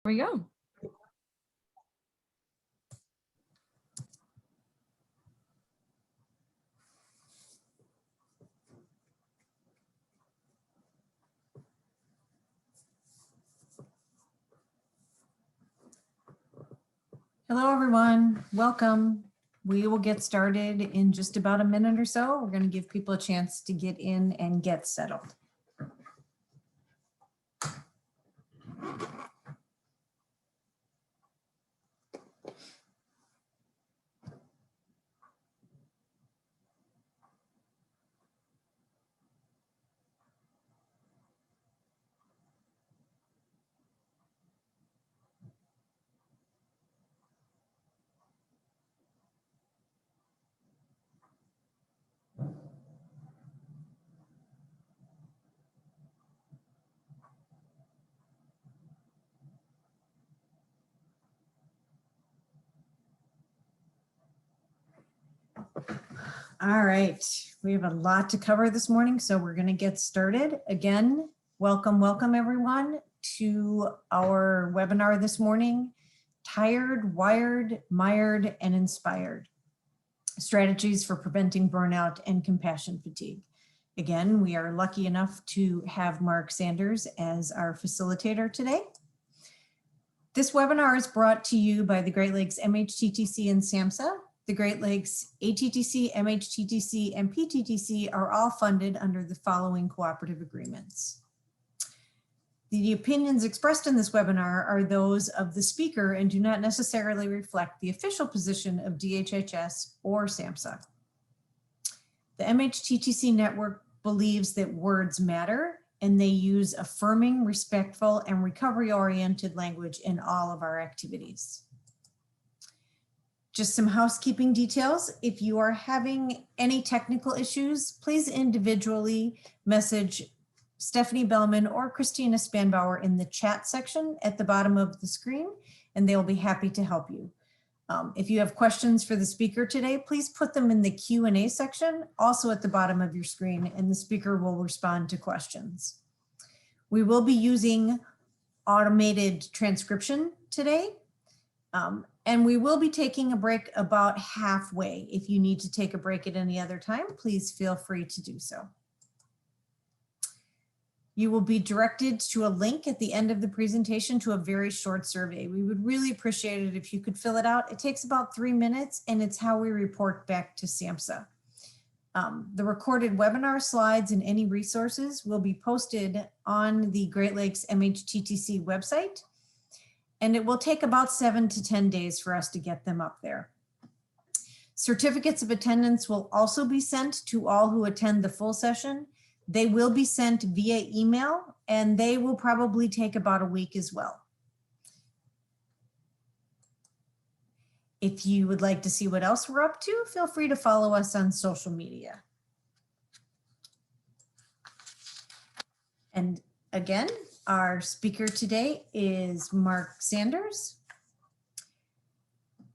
Here we go. Hello, everyone. Welcome. We will get started in just about a minute or so. We're going to give people a chance to get in and get settled. All right, we have a lot to cover this morning, so we're going to get started. Again, welcome everyone to our webinar this morning, Tired, Wired, Mired, and Inspired, Strategies for Preventing Burnout and Compassion Fatigue. Again, we are lucky enough to have Mark Sanders as our facilitator today. This webinar is brought to you by the Great Lakes MHTTC and SAMHSA. The Great Lakes ATTC, MHTTC, and PTTC are all funded under the following cooperative agreements. The opinions expressed in this webinar are those of the speaker and do not necessarily reflect the official position of DHHS or SAMHSA. The MHTTC network believes that words matter, and they use affirming, respectful, and recovery-oriented language in all of our activities. Just some housekeeping details. If you are having any technical issues, please individually message Stephanie Bellman or Christina Spanbauer in the chat section at the bottom of the screen, and they'll be happy to help you. If you have questions for the speaker today, please put them in the Q&A section, also at the bottom of your screen, and the speaker will respond to questions. We will be using automated transcription today. And we will be taking a break about halfway. If you need to take a break at any other time, please feel free to do so. You will be directed to a link at the end of the presentation to a very short survey. We would really appreciate it if you could fill it out. It takes about 3 minutes, and it's how we report back to SAMHSA. The recorded webinar slides and any resources will be posted on the Great Lakes MHTTC website. And it will take about 7 to 10 days for us to get them up there. Certificates of attendance will also be sent to all who attend the full session. They will be sent via email, and they will probably take about a week as well. If you would like to see what else we're up to, feel free to follow us on social media. And again, our speaker today is Mark Sanders.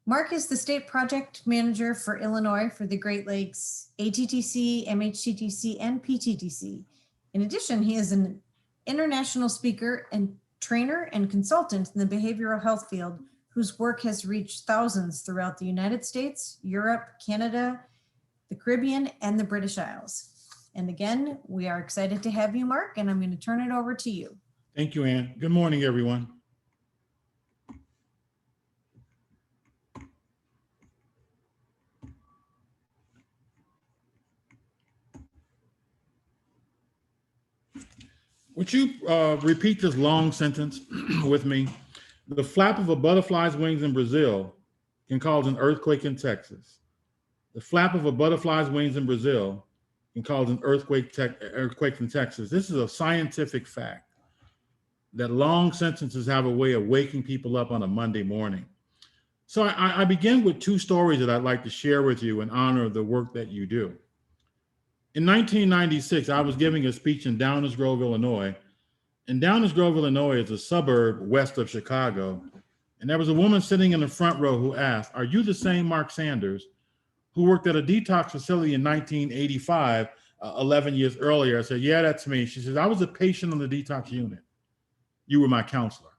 Mark is the state project manager for Illinois for the Great Lakes ATTC, MHTTC, and PTTC. In addition, he is an international speaker and trainer and consultant in the behavioral health field, whose work has reached thousands throughout the United States, Europe, Canada, the Caribbean, and the British Isles. And again, we are excited to have you, Mark, and I'm going to turn it over to you. Thank you, Ann. Good morning, everyone. Would you repeat this long sentence with me? The flap of a butterfly's wings in Brazil can cause an earthquake in Texas. The flap of a butterfly's wings in Brazil can cause an earthquake in Texas. This is a scientific fact, that long sentences have a way of waking people up on a Monday morning. So I begin with 2 stories that I'd like to share with you in honor of the work that you do. In 1996, I was giving a speech in Downers Grove, Illinois. And Downers Grove, Illinois is a suburb west of Chicago. And there was a woman sitting in the front row who asked, "Are you the same Mark Sanders who worked at a detox facility in 1985, 11 years earlier?" I said, "Yeah, that's me." She says, "I was a patient on the detox unit. You were my counselor."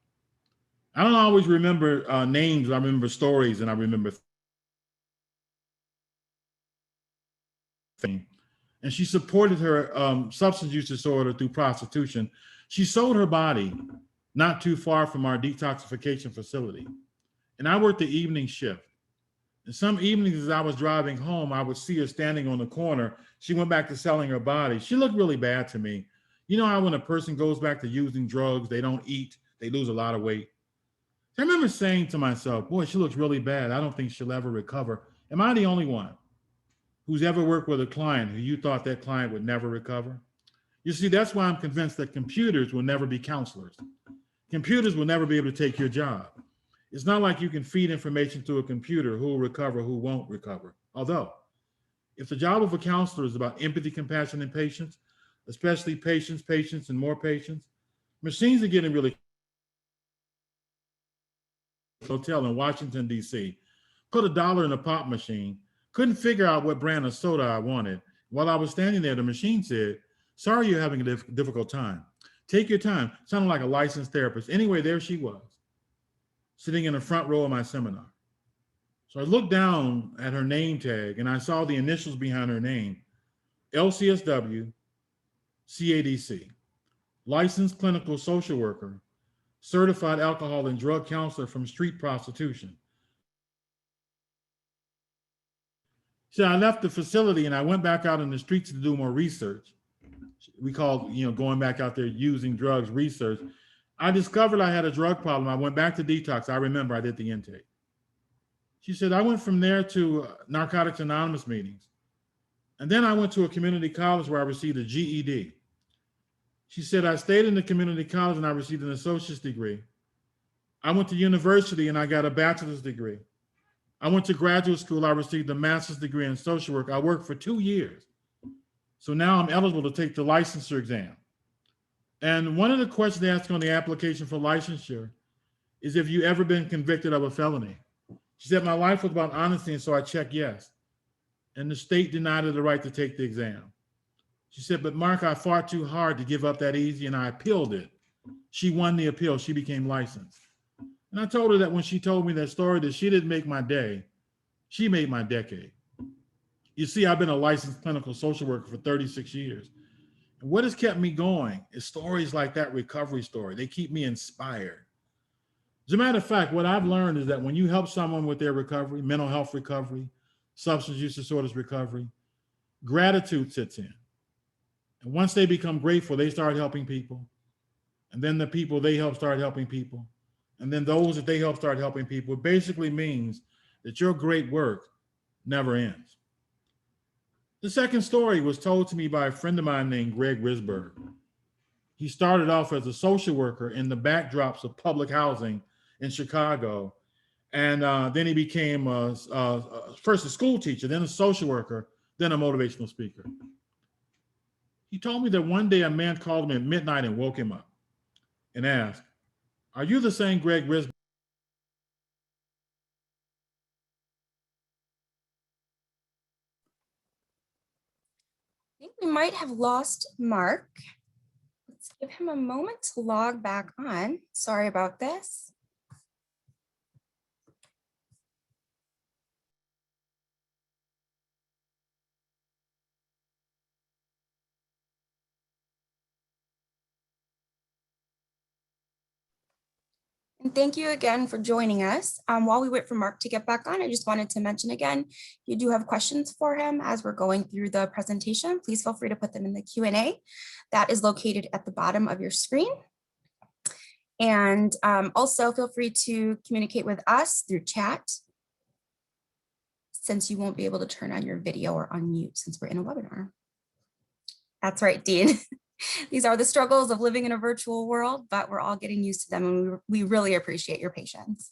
I don't always remember names. I remember stories, and I remember things. And she supported her substance use disorder through prostitution. She sold her body not too far from our detoxification facility. And I worked the evening shift. And some evenings as I was driving home, I would see her standing on the corner. She went back to selling her body. She looked really bad to me. You know how when a person goes back to using drugs, they don't eat, they lose a lot of weight. I remember saying to myself, boy, she looks really bad. I don't think she'll ever recover. Am I the only one who's ever worked with a client who you thought that client would never recover? You see, that's why I'm convinced that computers will never be counselors. Computers will never be able to take your job. It's not like you can feed information to a computer who will recover, who won't recover. Although, if the job of a counselor is about empathy, compassion, and patience, especially patience, and more patience, machines are getting really hotel in Washington, D.C. Put $1 in a pop machine, couldn't figure out what brand of soda I wanted. While I was standing there, the machine said, sorry you're having a difficult time. Take your time. Sounded like a licensed therapist. Anyway, there she was, sitting in the front row of my seminar. So I looked down at her name tag and I saw the initials behind her name, LCSW, CADC, licensed clinical social worker, certified alcohol and drug counselor from street prostitution. So I left the facility and I went back out in the streets to do more research. We called, going back out there using drugs research. I discovered I had a drug problem. I went back to detox. I remember I did the intake. She said, I went from there to Narcotics Anonymous meetings. And then I went to a community college where I received a GED. She said, I stayed in the community college and I received an associate's degree. I went to university and I got a bachelor's degree. I went to graduate school. I received a master's degree in social work. I worked for 2 years. So now I'm eligible to take the licensure exam. And one of the questions they ask on the application for licensure is if you ever been convicted of a felony. She said, my life was about honesty, and so I checked yes. And the state denied her the right to take the exam. She said, but Mark, I fought too hard to give up that easy, and I appealed it. She won the appeal. She became licensed. And I told her that when she told me that story, that she didn't make my day, she made my decade. You see, I've been a licensed clinical social worker for 36 years. And what has kept me going is stories like that recovery story. They keep me inspired. As a matter of fact, what I've learned is that when you help someone with their recovery, mental health recovery, substance use disorders recovery, gratitude sits in. And once they become grateful, they start helping people. And then the people they help start helping people. And then those that they help start helping people. It basically means that your great work never ends. The second story was told to me by a friend of mine named Greg Risberg. He started off as a social worker in the backdrops of public housing in Chicago. And then he became first a school teacher, then a social worker, then a motivational speaker. He told me that one day a man called him at midnight and woke him up and asked, are you the same Greg Risberg? I think we might have lost Mark. Let's give him a moment to log back on. Sorry about this. And thank you again for joining us. While we wait for Mark to get back on, I just wanted to mention again, you do have questions for him as we're going through the presentation. Please feel free to put them in the Q&A that is located at the bottom of your screen. And also feel free to communicate with us through chat, since you won't be able to turn on your video or unmute since we're in a webinar. That's right, Dean. These are the struggles of living in a virtual world, but we're all getting used to them, and we really appreciate your patience.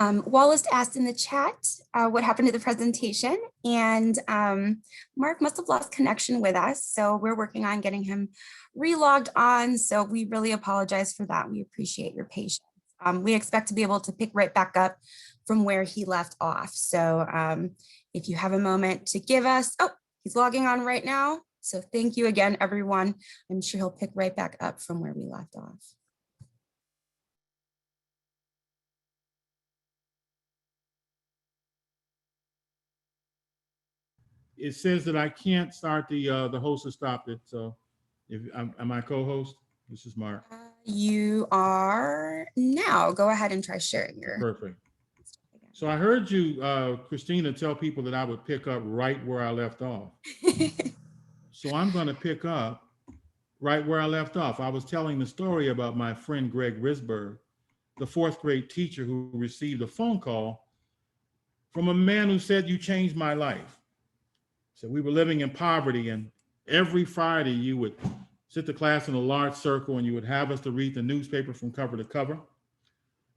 Wallace asked in the chat what happened to the presentation, and Mark must have lost connection with us, so we're working on getting him relogged on, so we really apologize for that. We appreciate your patience. We expect to be able to pick right back up from where he left off, so if you have a moment to give us, oh, he's logging on right now, so thank you again, everyone. I'm sure he'll pick right back up from where we left off. It says that I can't start the host has stopped it. So if am I co-host? This is Mark. You are now. Go ahead and try sharing your. Perfect. So I heard you, Christina, tell people that I would pick up right where I left off. So I'm going to pick up right where I left off. I was telling the story about my friend Greg Risberg, the 4th grade teacher who received a phone call from a man who said, "You changed my life." So we were living in poverty, and every Friday you would sit the class in a large circle and you would have us to read the newspaper from cover to cover.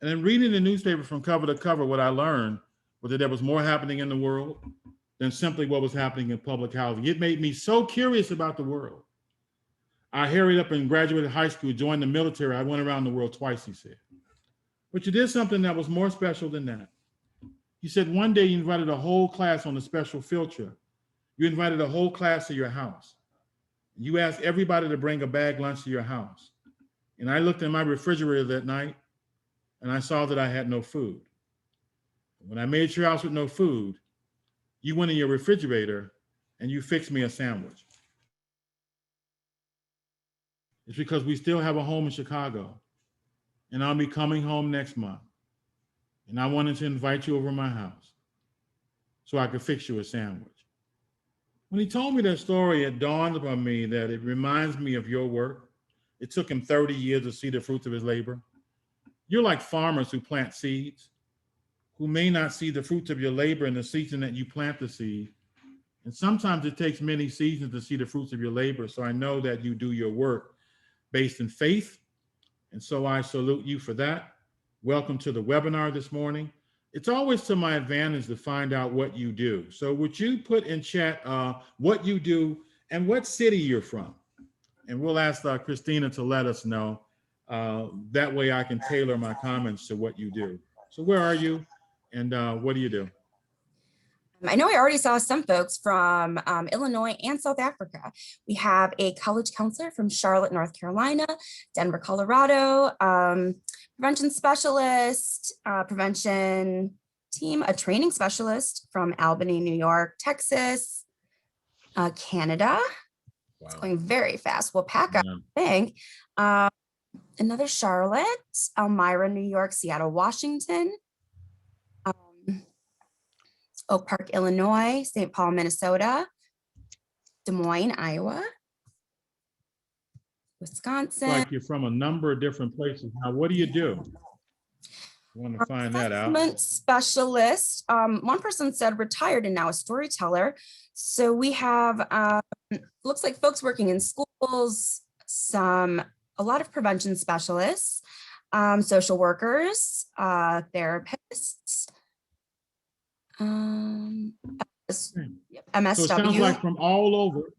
And in reading the newspaper from cover to cover, what I learned was that there was more happening in the world than simply what was happening in public housing. It made me so curious about the world. I hurried up and graduated high school, joined the military. I went around the world twice, he said. But you did something that was more special than that. He said one day you invited a whole class on a special field trip. You invited a whole class to your house. You asked everybody to bring a bag lunch to your house. And I looked in my refrigerator that night and I saw that I had no food. When I made sure I was with no food, you went in your refrigerator and you fixed me a sandwich. It's because we still have a home in Chicago, and I'll be coming home next month. And I wanted to invite you over to my house so I could fix you a sandwich. When he told me that story, it dawned upon me that it reminds me of your work. It took him 30 years to see the fruits of his labor. You're like farmers who plant seeds, who may not see the fruits of your labor in the season that you plant the seed. And sometimes it takes many seasons to see the fruits of your labor. So I know that you do your work based in faith. And so I salute you for that. Welcome to the webinar this morning. It's always to my advantage to find out what you do. So would you put in chat what you do and what city you're from? And we'll ask Christina to let us know. That way I can tailor my comments to what you do. So where are you and what do you do? I know I already saw some folks from Illinois and South Africa. We have a college counselor from Charlotte, North Carolina, Denver, Colorado, prevention specialist, prevention team, a training specialist from Albany, New York, Texas, Canada. Wow. It's going very fast. We'll pack up, I think. Another Charlotte, Elmira, New York, Seattle, Washington, Oak Park, Illinois, St. Paul, Minnesota, Des Moines, Iowa, Wisconsin. Like you're from a number of different places. Now, what do you do? I want to find that out. Assessment specialist. One person said retired and now a storyteller. So we have, looks like folks working in schools, a lot of prevention specialists, social workers, therapists, MSW. So it sounds like from all over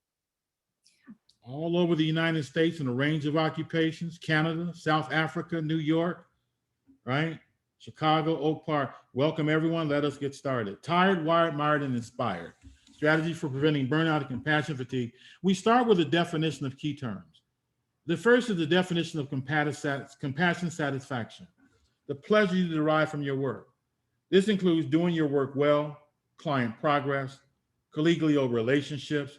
the United States in a range of occupations, Canada, South Africa, New York, right? Chicago, Oak Park. Welcome everyone, let us get started. Tired, wired, mired, and inspired. Strategy for preventing burnout and compassion fatigue. We start with a definition of key terms. The first is the definition of compassion satisfaction, the pleasure you derive from your work. This includes doing your work well, client progress, collegial relationships,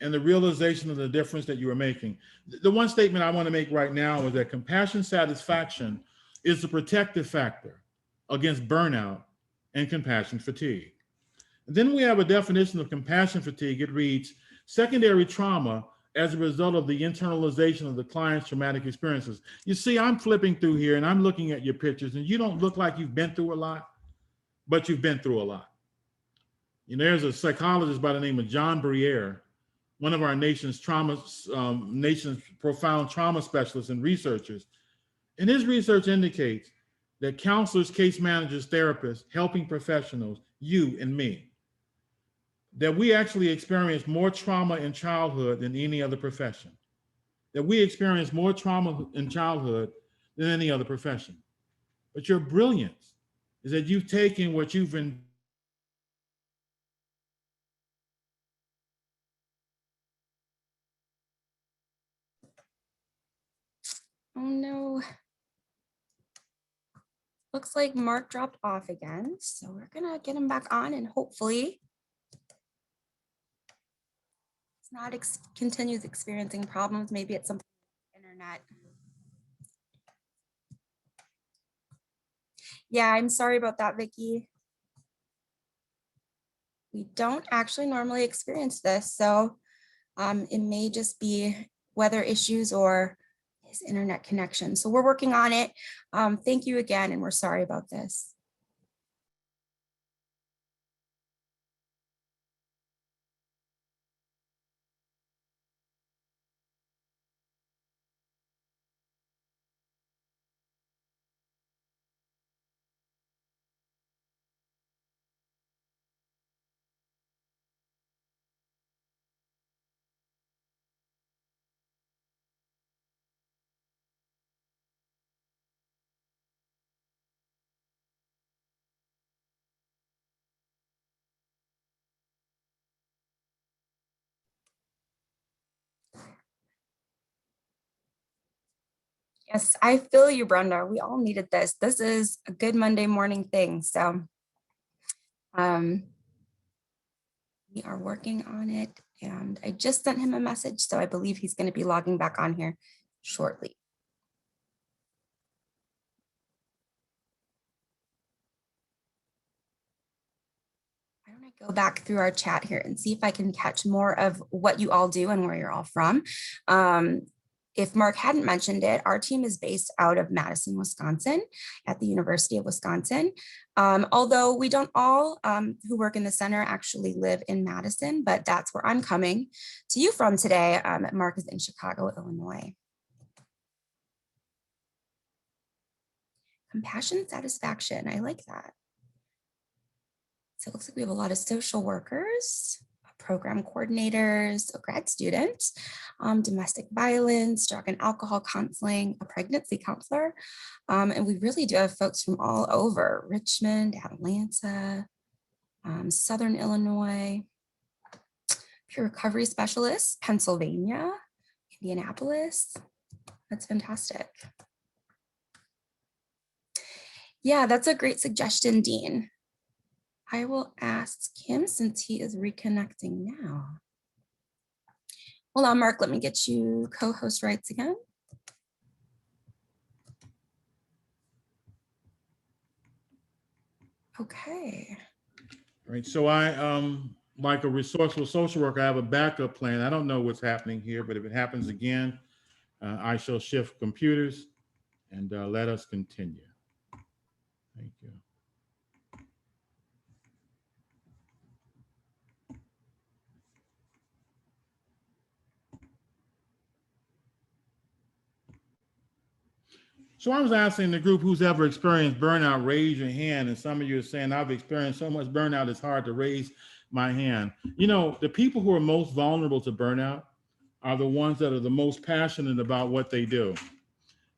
and the realization of the difference that you are making. The one statement I want to make right now is that compassion satisfaction is the protective factor against burnout and compassion fatigue. And then we have a definition of compassion fatigue. It reads, secondary trauma as a result of the internalization of the client's traumatic experiences. You see, I'm flipping through here and I'm looking at your pictures and you don't look like you've been through a lot, but you've been through a lot. You know, there's a psychologist by the name of John Briere, one of our nation's profound trauma specialists and researchers. And his research indicates that counselors, case managers, therapists, helping professionals, you and me, that we actually experience more trauma in childhood than any other profession, that we experience more trauma in childhood than any other profession. But your brilliance is that you've taken what you've been. Oh no. Looks like Mark dropped off again. So we're gonna get him back on and hopefully it's not continues experiencing problems. Maybe it's something with the internet. Yeah, I'm sorry about that, Vicky. We don't actually normally experience this. So it may just be weather issues or his internet connection. So we're working on it. Thank you again, and we're sorry about this. Yes, I feel you, Brenda. We all needed this. This is a good Monday morning thing. So we are working on it. And I just sent him a message. So I believe he's going to be logging back on here shortly. Why don't I go back through our chat here and see if I can catch more of what you all do and where you're all from. If Mark hadn't mentioned it, our team is based out of Madison, Wisconsin, at the University of Wisconsin. Although we don't all who work in the center actually live in Madison, but that's where I'm coming to you from today. Mark is in Chicago, Illinois. Compassion, satisfaction, I like that. So it looks like we have a lot of social workers, program coordinators, a grad student, domestic violence, drug and alcohol counseling, a pregnancy counselor. And we really do have folks from all over, Richmond, Atlanta, Southern Illinois, peer recovery specialists, Pennsylvania, Indianapolis. That's fantastic. Yeah, that's a great suggestion, Dean. I will ask him since he is reconnecting now. Hold on, Mark, let me get you co-host rights again. Okay. All right, so I, like a resourceful social worker, I have a backup plan. I don't know what's happening here, but if it happens again, I shall shift computers and let us continue. Thank you. So I was asking the group who's ever experienced burnout, raise your hand. And some of you are saying, I've experienced so much burnout, it's hard to raise my hand. You know, the people who are most vulnerable to burnout are the ones that are the most passionate about what they do.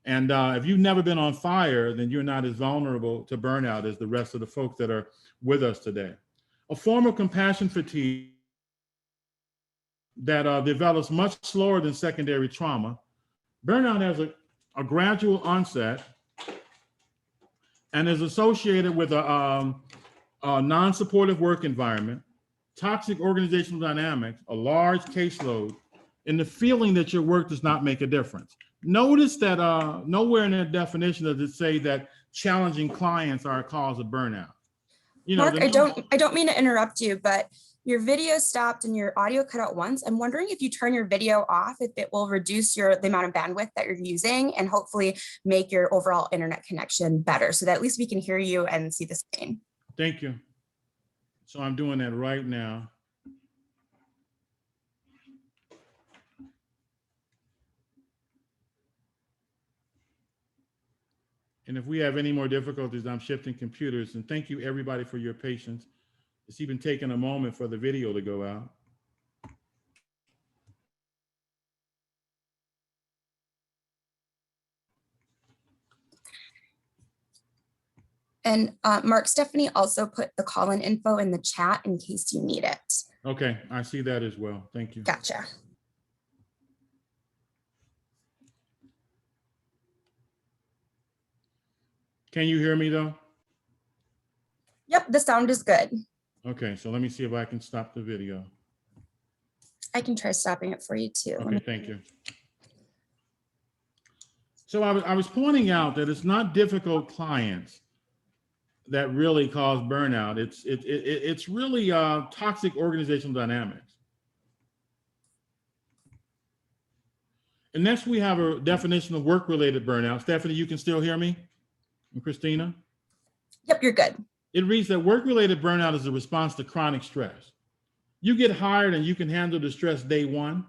And if you've never been on fire, then you're not as vulnerable to burnout as the rest of the folks that are with us today. A form of compassion fatigue that develops much slower than secondary trauma. Burnout has a gradual onset and is associated with a non-supportive work environment, toxic organizational dynamics, a large caseload, and the feeling that your work does not make a difference. Notice that nowhere in the definition does it say that challenging clients are a cause of burnout. You know, Mark, I don't mean to interrupt you, but your video stopped and your audio cut out once. I'm wondering if you turn your video off, if it will reduce the amount of bandwidth that you're using and hopefully make your overall internet connection better so that at least we can hear you and see the screen. Thank you. So I'm doing that right now. And if we have any more difficulties, I'm shifting computers. And thank you everybody for your patience. It's even taken a moment for the video to go out. And Mark, Stephanie also put the call-in info in the chat in case you need it. Okay, I see that as well. Thank you. Gotcha. Can you hear me though? Yep, the sound is good. Okay, so let me see if I can stop the video. I can try stopping it for you too. Okay, thank you. So I was pointing out that it's not difficult clients that really cause burnout. It's really toxic organizational dynamics. And next we have a definition of work-related burnout. Stephanie, you can still hear me? And Christina? Yep, you're good. It reads that work-related burnout is a response to chronic stress. You get hired and you can handle the stress day one,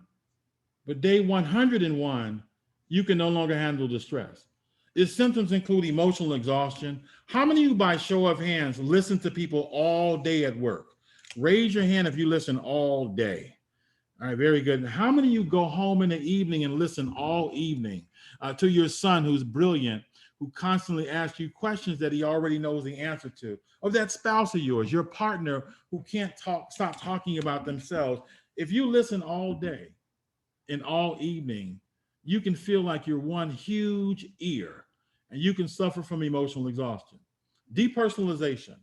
but day 101, you can no longer handle the stress. Its symptoms include emotional exhaustion. How many of you, by show of hands, listen to people all day at work? Raise your hand if you listen all day. All right, very good. How many of you go home in the evening and listen all evening to your son who's brilliant, who constantly asks you questions that he already knows the answer to? Or that spouse of yours, your partner who can't stop talking about themselves. If you listen all day and all evening, you can feel like you're one huge ear and you can suffer from emotional exhaustion. Depersonalization.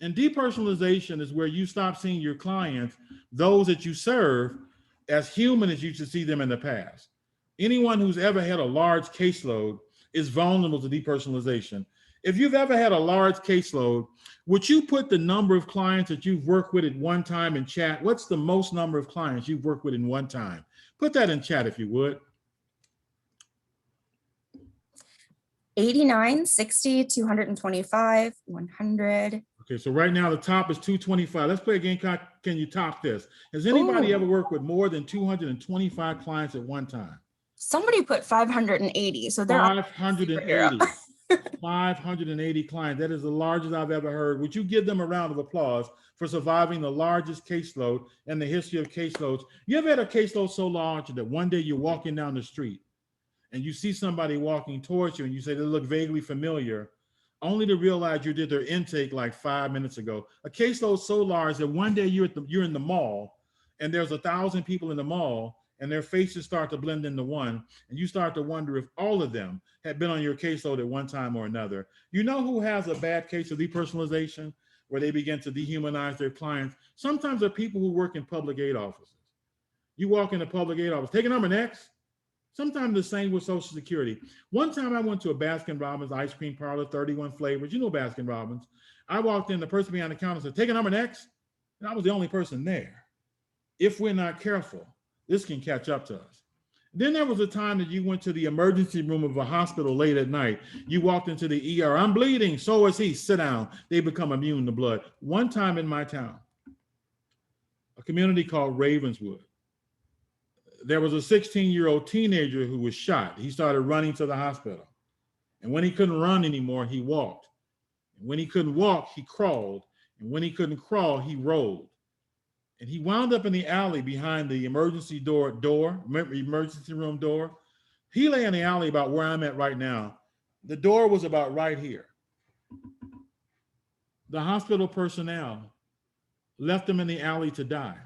And depersonalization is where you stop seeing your clients, those that you serve, as human as you should see them in the past. Anyone who's ever had a large caseload is vulnerable to depersonalization. If you've ever had a large caseload, would you put the number of clients that you've worked with at one time in chat? What's the most number of clients you've worked with in one time? Put that in chat if you would. 89, 60, 225, 100. Okay, so right now the top is 225. Let's play again. Can you top this? Has anybody ever worked with more than 225 clients at one time? Somebody put 580. So they're 580. 580 clients. That is the largest I've ever heard. Would you give them a round of applause for surviving the largest caseload in the history of caseloads? You ever had a caseload so large that one day you're walking down the street and you see somebody walking towards you and you say they look vaguely familiar, only to realize you did their intake like 5 minutes ago? A caseload so large that one day you're in the mall and there's 1,000 people in the mall and their faces start to blend into one, and you start to wonder if all of them had been on your caseload at one time or another. You know who has a bad case of depersonalization, where they begin to dehumanize their clients? Sometimes they're people who work in public aid offices. You walk in a public aid office, take a number next. Sometimes the same with Social Security. One time I went to a Baskin Robbins ice cream parlor, 31 flavors. You know Baskin Robbins. I walked in, the person behind the counter said, take a number next. And I was the only person there. If we're not careful, this can catch up to us. Then there was a time that you went to the emergency room of a hospital late at night. You walked into the ER. I'm bleeding. So is he. Sit down. They become immune to blood. One time in my town, a community called Ravenswood, there was a 16-year-old teenager who was shot. He started running to the hospital. And when he couldn't run anymore, he walked. And when he couldn't walk, he crawled. And when he couldn't crawl, he rolled. And he wound up in the alley behind the emergency room door. He lay in the alley about where I'm at right now. The door was about right here. The hospital personnel left him in the alley to die,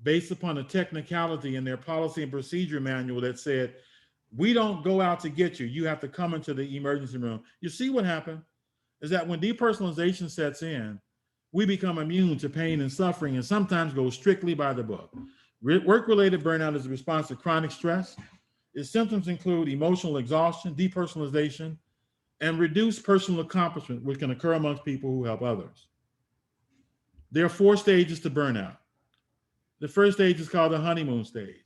based upon a technicality in their policy and procedure manual that said, we don't go out to get you. You have to come into the emergency room. You see what happened is that when depersonalization sets in, we become immune to pain and suffering and sometimes go strictly by the book. Work-related burnout is a response to chronic stress. Its symptoms include emotional exhaustion, depersonalization, and reduced personal accomplishment, which can occur amongst people who help others. There are 4 stages to burnout. The first stage is called the honeymoon stage.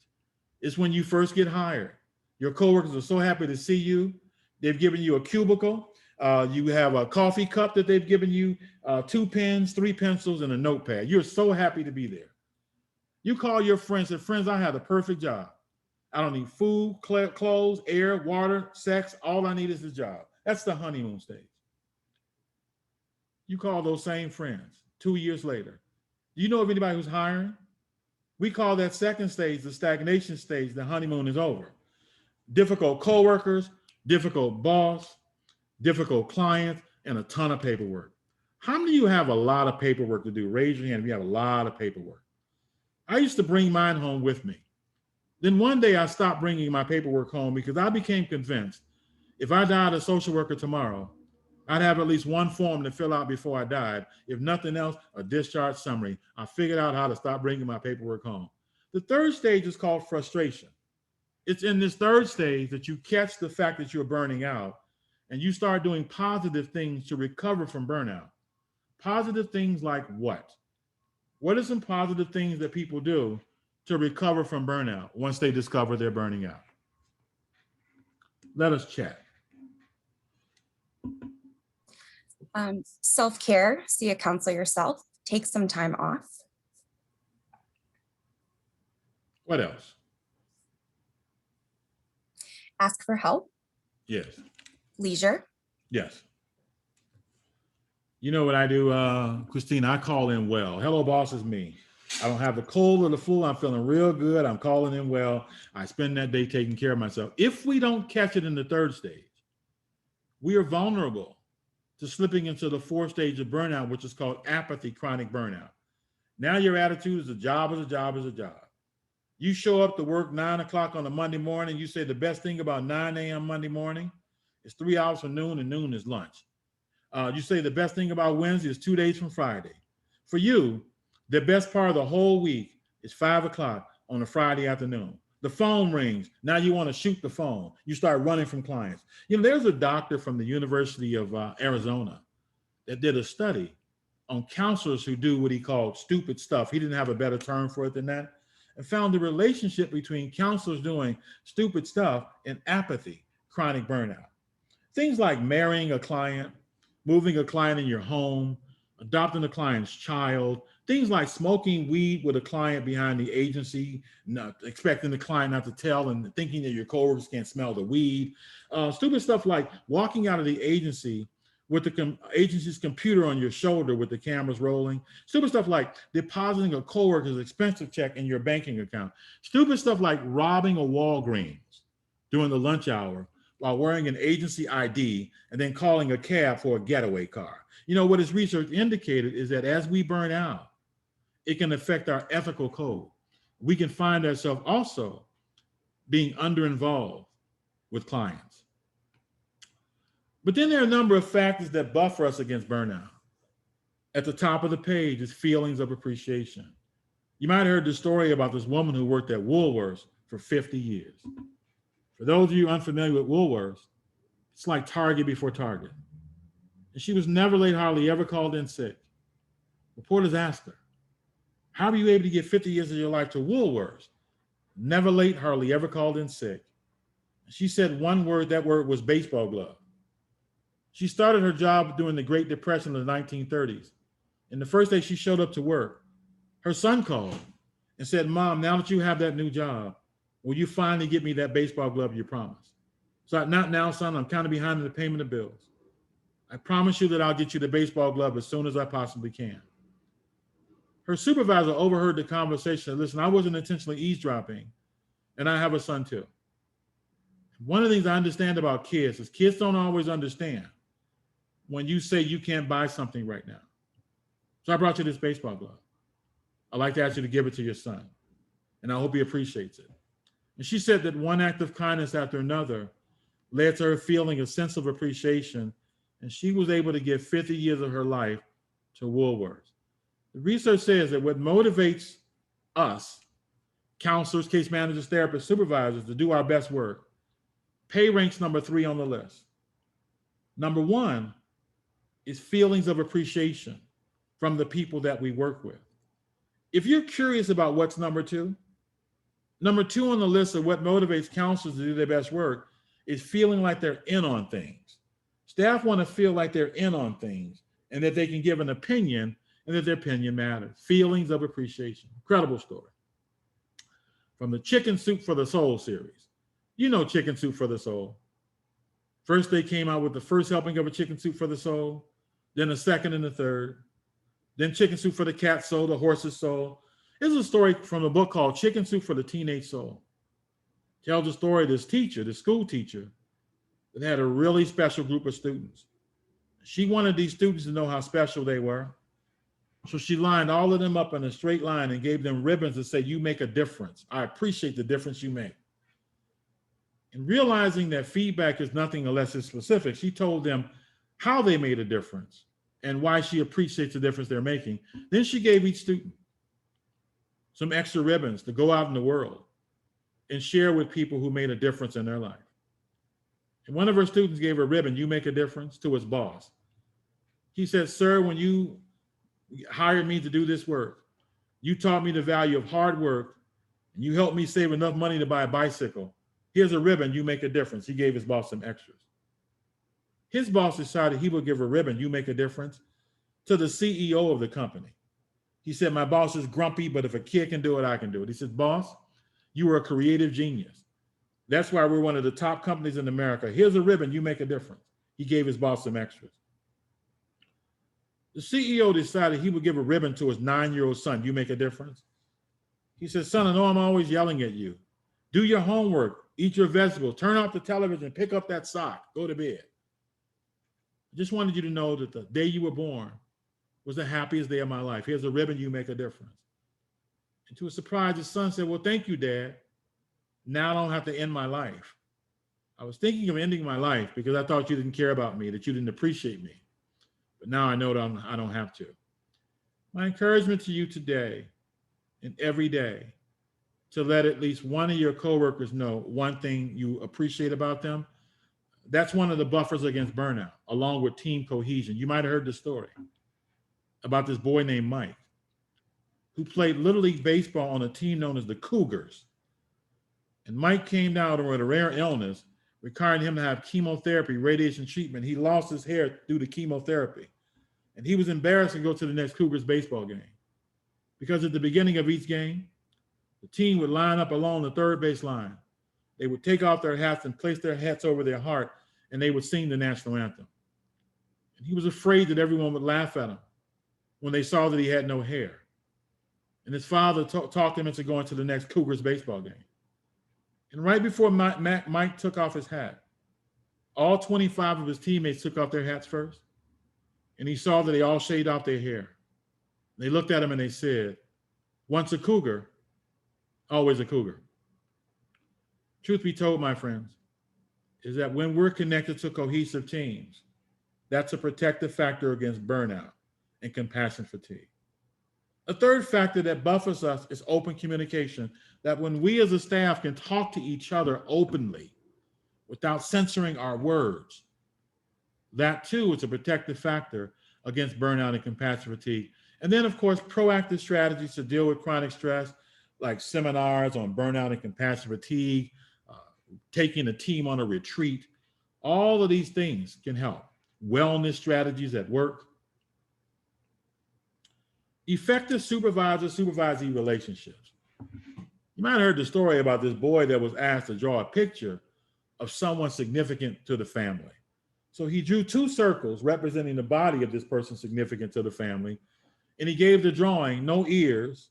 It's when you first get hired. Your coworkers are so happy to see you. They've given you a cubicle. You have a coffee cup that they've given you, 2 pens, 3 pencils, and a notepad. You're so happy to be there. You call your friends and say, friends, I have the perfect job. I don't need food, clothes, air, water, sex. All I need is the job. That's the honeymoon stage. You call those same friends 2 years later. Do you know of anybody who's hiring? We call that second stage the stagnation stage. The honeymoon is over. Difficult coworkers, difficult boss, difficult clients, and a ton of paperwork. How many of you have a lot of paperwork to do? Raise your hand if you have a lot of paperwork. I used to bring mine home with me. Then one day I stopped bringing my paperwork home because I became convinced if I died a social worker tomorrow, I'd have at least one form to fill out before I died. If nothing else, a discharge summary. I figured out how to stop bringing my paperwork home. The third stage is called frustration. It's in this third stage that you catch the fact that you're burning out and you start doing positive things to recover from burnout. Positive things like what? What are some positive things that people do to recover from burnout once they discover they're burning out? Let us chat. Self-care, see a counselor yourself, take some time off. What else? Ask for help. Yes. Leisure. Yes. You know what I do, Christina? I call in well. Hello, boss, is me. I don't have the cold or the flu. I'm feeling real good. I'm calling in well. I spend that day taking care of myself. If we don't catch it in the third stage, we are vulnerable to slipping into the fourth stage of burnout, which is called apathy, chronic burnout. Now your attitude is a job is a job is a job. You show up to work 9 o'clock on a Monday morning. You say the best thing about 9 a.m. Monday morning is 3 hours from noon, and noon is lunch. You say the best thing about Wednesday is 2 days from Friday. For you, the best part of the whole week is 5 o'clock on a Friday afternoon. The phone rings. Now you want to shoot the phone. You start running from clients. You know, there's a doctor from the University of Arizona that did a study on counselors who do what he called stupid stuff. He didn't have a better term for it than that, and found the relationship between counselors doing stupid stuff and apathy, chronic burnout. Things like marrying a client, moving a client in your home, adopting a client's child, things like smoking weed with a client behind the agency, not expecting the client not to tell and thinking that your coworkers can't smell the weed. Stupid stuff like walking out of the agency with the agency's computer on your shoulder with the cameras rolling. Stupid stuff like depositing a coworker's expensive check in your banking account. Stupid stuff like robbing a Walgreens during the lunch hour while wearing an agency ID and then calling a cab for a getaway car. You know, what his research indicated is that as we burn out, it can affect our ethical code. We can find ourselves also being under-involved with clients. But then there are a number of factors that buffer us against burnout. At the top of the page is feelings of appreciation. You might have heard the story about this woman who worked at Woolworths for 50 years. For those of you unfamiliar with Woolworths, it's like Target before Target. And she was never late, hardly ever called in sick. Reporters asked her, how were you able to give 50 years of your life to Woolworths? Never late, hardly ever called in sick. She said one word, that word was baseball glove. She started her job during the Great Depression of the 1930s. And the first day she showed up to work, her son called and said, Mom, now that you have that new job, will you finally get me that baseball glove you promised? So not now, son, I'm kind of behind in the payment of bills. I promise you that I'll get you the baseball glove as soon as I possibly can. Her supervisor overheard the conversation. Listen, I wasn't intentionally eavesdropping, and I have a son too. One of the things I understand about kids is kids don't always understand when you say you can't buy something right now. So I brought you this baseball glove. I'd like to ask you to give it to your son, and I hope he appreciates it. And she said that one act of kindness after another led to her feeling a sense of appreciation, and she was able to give 50 years of her life to Woolworths. The research says that what motivates us, counselors, case managers, therapists, supervisors, to do our best work, pay ranks number 3 on the list. Number 1 is feelings of appreciation from the people that we work with. If you're curious about what's number 2 on the list of what motivates counselors to do their best work is feeling like they're in on things. Staff want to feel like they're in on things and that they can give an opinion and that their opinion matters. Feelings of appreciation. Incredible story. from the Chicken Soup for the Soul series. You know Chicken Soup for the Soul. First, they came out with the first helping of a Chicken Soup for the Soul, then the second and the third, then Chicken Soup for the Cat's Soul, the Horse's Soul. This is a story from a book called Chicken Soup for the Teenage Soul. It tells the story of this teacher, the school teacher, that had a really special group of students. She wanted these students to know how special they were. So she lined all of them up in a straight line and gave them ribbons that say, "You make a difference. I appreciate the difference you make." And realizing that feedback is nothing unless it's specific, she told them how they made a difference and why she appreciates the difference they're making. Then she gave each student some extra ribbons to go out in the world and share with people who made a difference in their life. And one of her students gave a ribbon, "You make a difference," to his boss. He said, "Sir, when you hired me to do this work, you taught me the value of hard work, and you helped me save enough money to buy a bicycle. Here's a ribbon, you make a difference." He gave his boss some extras. His boss decided he would give a ribbon, "You make a difference," to the CEO of the company. He said, "My boss is grumpy, but if a kid can do it, I can do it." He said, "Boss, you are a creative genius. That's why we're one of the top companies in America. Here's a ribbon, you make a difference." He gave his boss some extras. The CEO decided he would give a ribbon to his 9-year-old son, "You make a difference." He said, "Son, I know I'm always yelling at you. Do your homework, eat your vegetables, turn off the television, pick up that sock, go to bed. I just wanted you to know that the day you were born was the happiest day of my life. Here's a ribbon, you make a difference." And to his surprise, his son said, "Well, thank you, Dad. Now I don't have to end my life. I was thinking of ending my life because I thought you didn't care about me, that you didn't appreciate me. But now I know that I don't have to." My encouragement to you today and every day, to let at least one of your coworkers know one thing you appreciate about them. That's one of the buffers against burnout, along with team cohesion. You might have heard the story about this boy named Mike, who played Little League Baseball on a team known as the Cougars. And Mike came down with a rare illness, requiring him to have chemotherapy, radiation treatment. He lost his hair due to chemotherapy. And he was embarrassed to go to the next Cougars baseball game, because at the beginning of each game, the team would line up along the third base line. They would take off their hats and place their hats over their heart, and they would sing the national anthem. And he was afraid that everyone would laugh at him when they saw that he had no hair. And his father talked him into going to the next Cougars baseball game. And right before Mike took off his hat, all 25 of his teammates took off their hats first. And he saw that they all shaved off their hair. They looked at him and they said, "Once a Cougar, always a Cougar." Truth be told, my friends, is that when we're connected to cohesive teams, that's a protective factor against burnout and compassion fatigue. A third factor that buffers us is open communication, that when we as a staff can talk to each other openly without censoring our words, that too is a protective factor against burnout and compassion fatigue. And then, of course, proactive strategies to deal with chronic stress, like seminars on burnout and compassion fatigue, taking a team on a retreat. All of these things can help. Wellness strategies at work. Effective supervisor-supervisee relationships. You might have heard the story about this boy that was asked to draw a picture of someone significant to the family. So he drew 2 circles representing the body of this person significant to the family, and he gave the drawing no ears,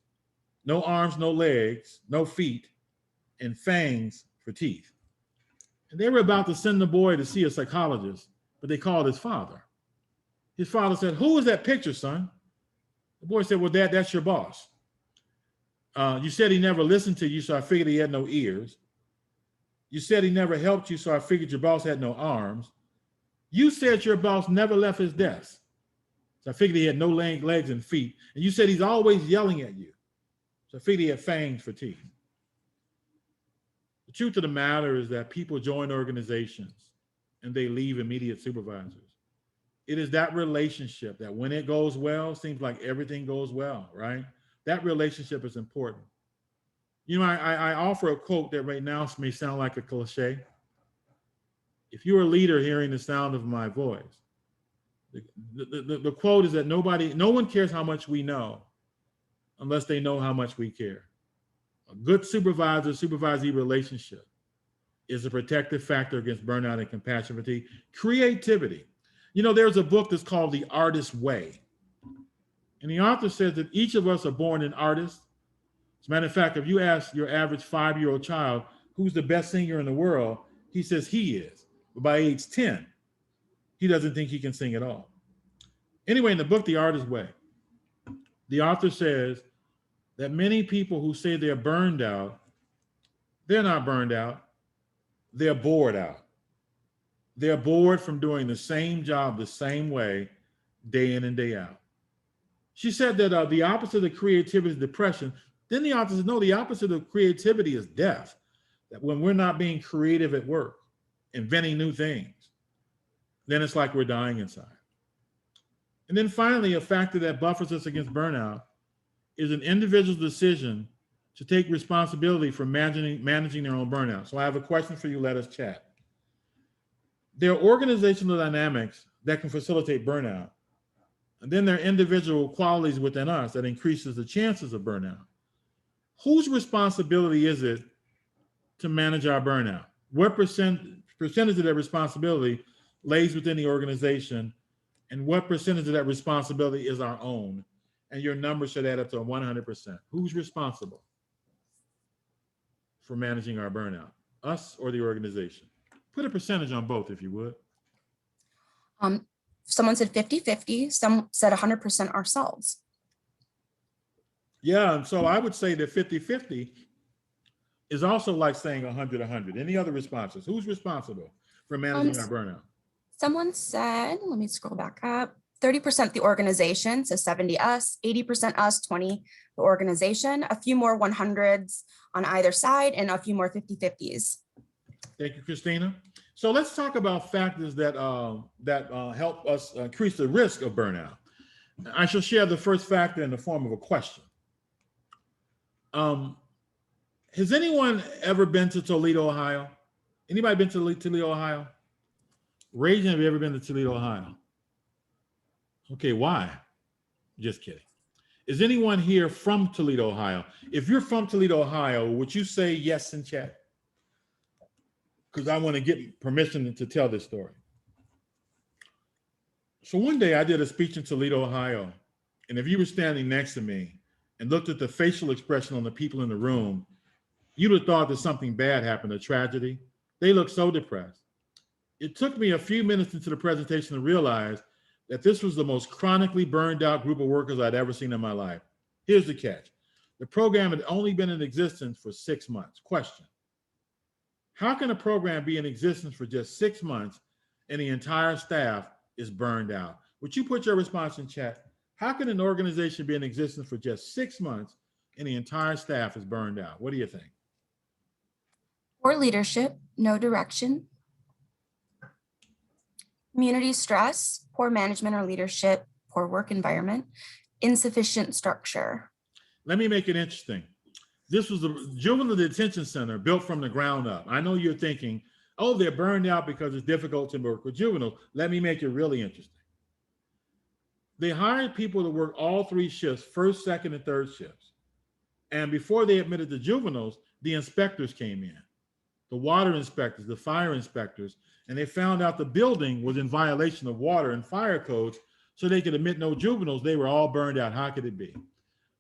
no arms, no legs, no feet, and fangs for teeth. And they were about to send the boy to see a psychologist, but they called his father. His father said, "Who is that picture, son?" The boy said, "Well, Dad, that's your boss. You said he never listened to you, so I figured he had no ears. You said he never helped you, so I figured your boss had no arms. You said your boss never left his desk, so I figured he had no legs and feet. And you said he's always yelling at you, so I figured he had fangs for teeth." The truth of the matter is that people join organizations and they leave immediate supervisors. It is that relationship that when it goes well, seems like everything goes well, right? That relationship is important. You know, I offer a quote that right now may sound like a cliche. If you're a leader hearing the sound of my voice, the quote is that no one cares how much we know unless they know how much we care. A good supervisor-supervisee relationship is a protective factor against burnout and compassion fatigue. Creativity. You know, there's a book that's called The Artist's Way. And the author says that each of us are born an artist. As a matter of fact, if you ask your average 5-year-old child, who's the best singer in the world, he says he is. But by age 10, he doesn't think he can sing at all. Anyway, in the book, The Artist's Way, the author says that many people who say they're burned out, they're not burned out, they're bored out. They're bored from doing the same job the same way, day in and day out. She said that the opposite of creativity is depression. Then the author said, no, the opposite of creativity is death. That when we're not being creative at work, inventing new things, then it's like we're dying inside. And then finally, a factor that buffers us against burnout is an individual's decision to take responsibility for managing their own burnout. So I have a question for you. Let us chat. There are organizational dynamics that can facilitate burnout. And then there are individual qualities within us that increases the chances of burnout. Whose responsibility is it to manage our burnout? What percentage of that responsibility lays within the organization, and what percentage of that responsibility is our own? And your number should add up to 100%. Who's responsible for managing our burnout? Us or the organization? Put a percentage on both, if you would. Someone said 50-50, some said 100% ourselves. Yeah, and so I would say that 50-50 is also like saying 100-100. Any other responses? Who's responsible for managing our burnout? Someone said, let me scroll back up, 30% the organization, so 70 us, 80% us, 20 the organization, a few more 100s on either side, and a few more 50-50s. Thank you, Christina. So let's talk about factors that help us increase the risk of burnout. I shall share the first factor in the form of a question. Has anyone ever been to Toledo, Ohio? Anybody been to Toledo, Ohio? Raise your hand if you ever been to Toledo, Ohio. Okay, why? Just kidding. Is anyone here from Toledo, Ohio? If you're from Toledo, Ohio, would you say yes in chat? Because I want to get permission to tell this story. So one day I did a speech in Toledo, Ohio, and if you were standing next to me and looked at the facial expression on the people in the room, you'd have thought that something bad happened, a tragedy. They looked so depressed. It took me a few minutes into the presentation to realize that this was the most chronically burned out group of workers I'd ever seen in my life. Here's the catch. The program had only been in existence for 6 months. Question: how can a program be in existence for just 6 months and the entire staff is burned out? Would you put your response in chat? How can an organization be in existence for just 6 months and the entire staff is burned out? What do you think? Poor leadership, no direction. Community stress, poor management or leadership, poor work environment, insufficient structure. Let me make it interesting. This was the juvenile detention center built from the ground up. I know you're thinking, oh, they're burned out because it's difficult to work with juveniles. Let me make it really interesting. They hired people to work all 3 shifts, first, second, and third shifts. And before they admitted the juveniles, the inspectors came in, the water inspectors, the fire inspectors, and they found out the building was in violation of water and fire codes, so they could admit no juveniles. They were all burned out. How could it be?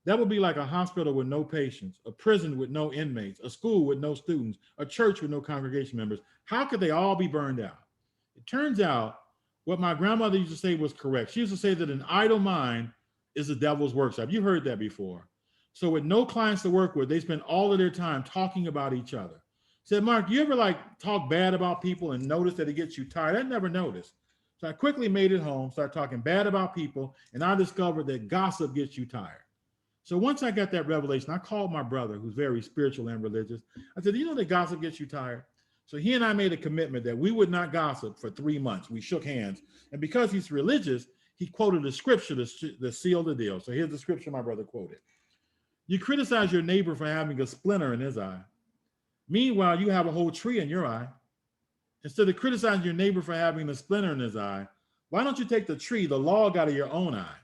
That would be like a hospital with no patients, a prison with no inmates, a school with no students, a church with no congregation members. How could they all be burned out? It turns out what my grandmother used to say was correct. She used to say that an idle mind is the devil's workshop. You heard that before. So with no clients to work with, they spend all of their time talking about each other. Said, Mark, you ever talk bad about people and notice that it gets you tired? I never noticed. So I quickly made it home, started talking bad about people, and I discovered that gossip gets you tired. So once I got that revelation, I called my brother, who's very spiritual and religious. I said, you know that gossip gets you tired? So he and I made a commitment that we would not gossip for 3 months. We shook hands. And because he's religious, he quoted a scripture to seal the deal. So here's the scripture my brother quoted. You criticize your neighbor for having a splinter in his eye. Meanwhile, you have a whole tree in your eye. Instead of criticizing your neighbor for having a splinter in his eye, why don't you take the tree, the log, out of your own eye,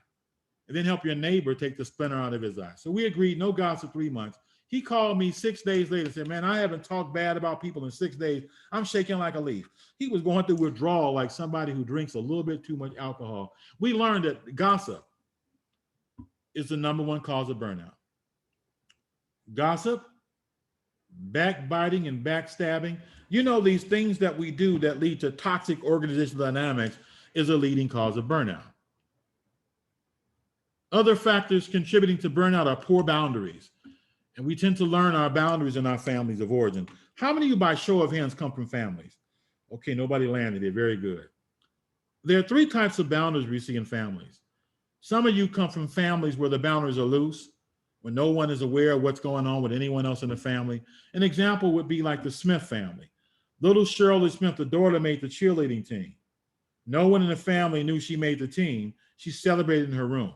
and then help your neighbor take the splinter out of his eye? So we agreed, no gossip 3 months. He called me 6 days later and said, man, I haven't talked bad about people in 6 days. I'm shaking like a leaf. He was going through withdrawal like somebody who drinks a little bit too much alcohol. We learned that gossip is the #1 cause of burnout. Gossip, backbiting, and backstabbing. You know, these things that we do that lead to toxic organizational dynamics is a leading cause of burnout. Other factors contributing to burnout are poor boundaries. And we tend to learn our boundaries in our families of origin. How many of you, by show of hands, come from families? Okay, nobody landed it. Very good. There are 3 types of boundaries we see in families. Some of you come from families where the boundaries are loose, when no one is aware of what's going on with anyone else in the family. An example would be like the Smith family. Little Shirley Smith, the daughter, made the cheerleading team. No one in the family knew she made the team. She celebrated in her room.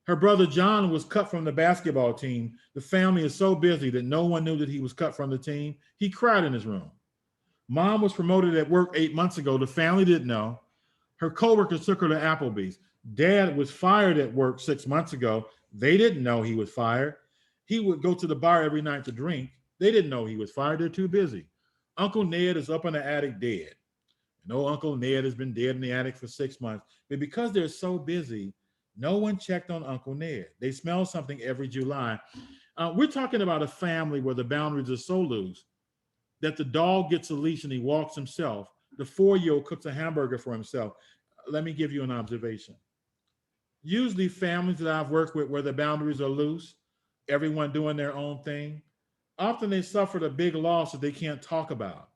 Her brother John was cut from the basketball team. The family is so busy that no one knew that he was cut from the team. He cried in his room. Mom was promoted at work 8 months ago. The family didn't know. Her coworkers took her to Applebee's. Dad was fired at work 6 months ago. They didn't know he was fired. He would go to the bar every night to drink. They didn't know he was fired. They're too busy. Uncle Ned is up in the attic dead. No, Uncle Ned has been dead in the attic for 6 months. But because they're so busy, no one checked on Uncle Ned. They smell something every July. We're talking about a family where the boundaries are so loose that the dog gets a leash and he walks himself. The 4-year-old cooks a hamburger for himself. Let me give you an observation. Usually families that I've worked with where the boundaries are loose, everyone doing their own thing, often they suffered a big loss that they can't talk about.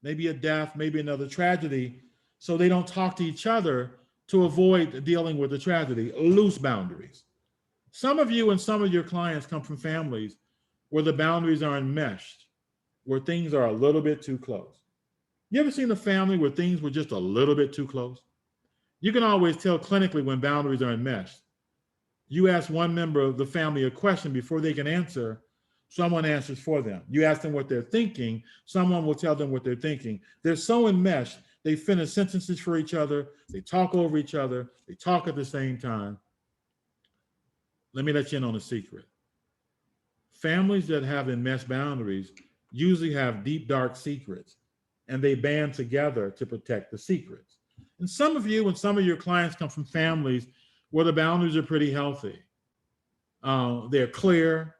Maybe a death, maybe another tragedy. So they don't talk to each other to avoid dealing with the tragedy. Loose boundaries. Some of you and some of your clients come from families where the boundaries are enmeshed, where things are a little bit too close. You ever seen a family where things were just a little bit too close? You can always tell clinically when boundaries are enmeshed. You ask one member of the family a question before they can answer, someone answers for them. You ask them what they're thinking, someone will tell them what they're thinking. They're so enmeshed, they finish sentences for each other, they talk over each other, they talk at the same time. Let me let you in on a secret. Families that have enmeshed boundaries usually have deep, dark secrets, and they band together to protect the secrets. And some of you and some of your clients come from families where the boundaries are pretty healthy. They're clear.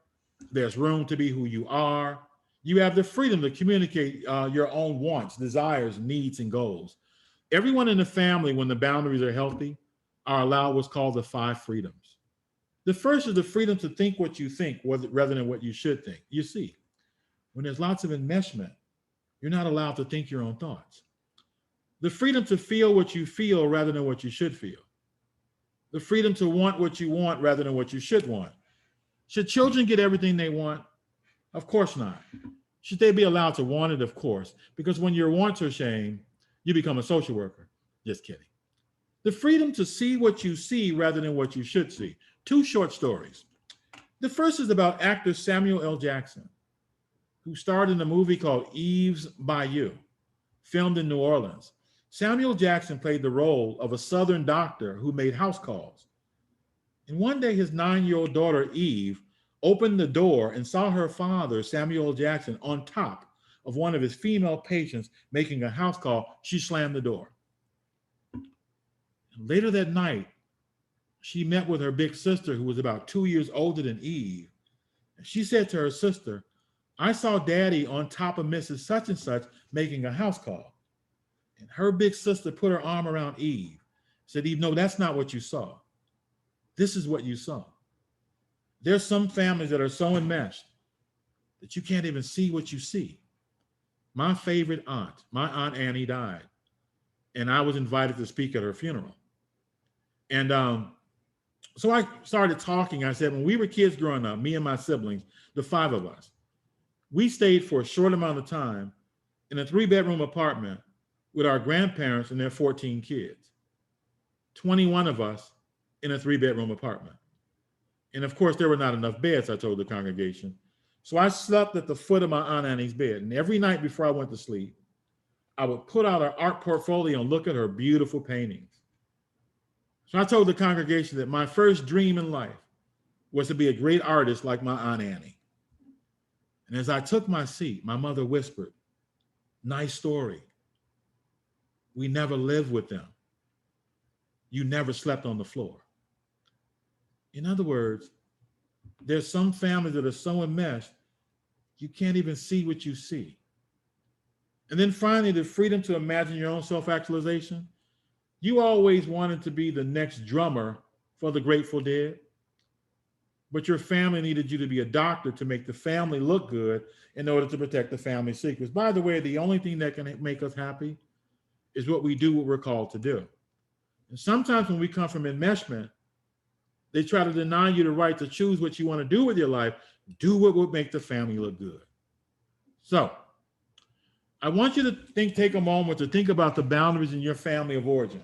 There's room to be who you are. You have the freedom to communicate your own wants, desires, needs, and goals. Everyone in the family, when the boundaries are healthy, are allowed what's called the 5 freedoms. The first is the freedom to think what you think rather than what you should think. You see, when there's lots of enmeshment, you're not allowed to think your own thoughts. The freedom to feel what you feel rather than what you should feel. The freedom to want what you want rather than what you should want. Should children get everything they want? Of course not. Should they be allowed to want it? Of course, because when your wants are shamed, you become a social worker. Just kidding. The freedom to see what you see rather than what you should see. 2 short stories. The first is about actor Samuel L. Jackson, who starred in a movie called Eve's Bayou, filmed in New Orleans. Samuel Jackson played the role of a Southern doctor who made house calls. And one day his 9-year-old daughter, Eve, opened the door and saw her father, Samuel L. Jackson, on top of one of his female patients making a house call. She slammed the door. And later that night, she met with her big sister, who was about 2 years older than Eve. And she said to her sister, I saw Daddy on top of Mrs. Such and Such making a house call. And her big sister put her arm around Eve, said, Eve, no, that's not what you saw. This is what you saw. There's some families that are so enmeshed that you can't even see what you see. My favorite aunt, my Aunt Annie, died, and I was invited to speak at her funeral. And so I started talking. I said, when we were kids growing up, me and my siblings, the 5 of us, we stayed for a short amount of time in a 3-bedroom apartment with our grandparents and their 14 kids. 21 of us in a 3-bedroom apartment. And of course, there were not enough beds, I told the congregation. So I slept at the foot of my Aunt Annie's bed. And every night before I went to sleep, I would put out her art portfolio and look at her beautiful paintings. So I told the congregation that my first dream in life was to be a great artist like my Aunt Annie. And as I took my seat, my mother whispered, "Nice story. We never lived with them. You never slept on the floor." In other words, there's some families that are so enmeshed, you can't even see what you see. And then finally, the freedom to imagine your own self-actualization. You always wanted to be the next drummer for the Grateful Dead, but your family needed you to be a doctor to make the family look good in order to protect the family secrets. By the way, the only thing that can make us happy is what we do, what we're called to do. And sometimes when we come from enmeshment, they try to deny you the right to choose what you want to do with your life. Do what would make the family look good. So I want you to take a moment to think about the boundaries in your family of origin.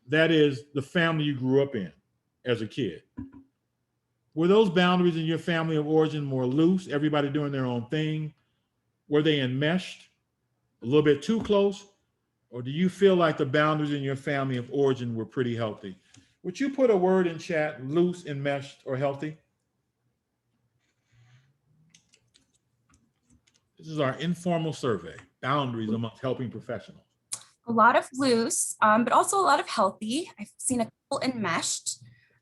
That is the family you grew up in as a kid. Were those boundaries in your family of origin more loose, everybody doing their own thing? Were they enmeshed, a little bit too close? Or do you feel like the boundaries in your family of origin were pretty healthy? Would you put a word in chat, loose, enmeshed, or healthy? This is our informal survey, boundaries amongst helping professionals. A lot of loose, but also a lot of healthy. I've seen a couple enmeshed.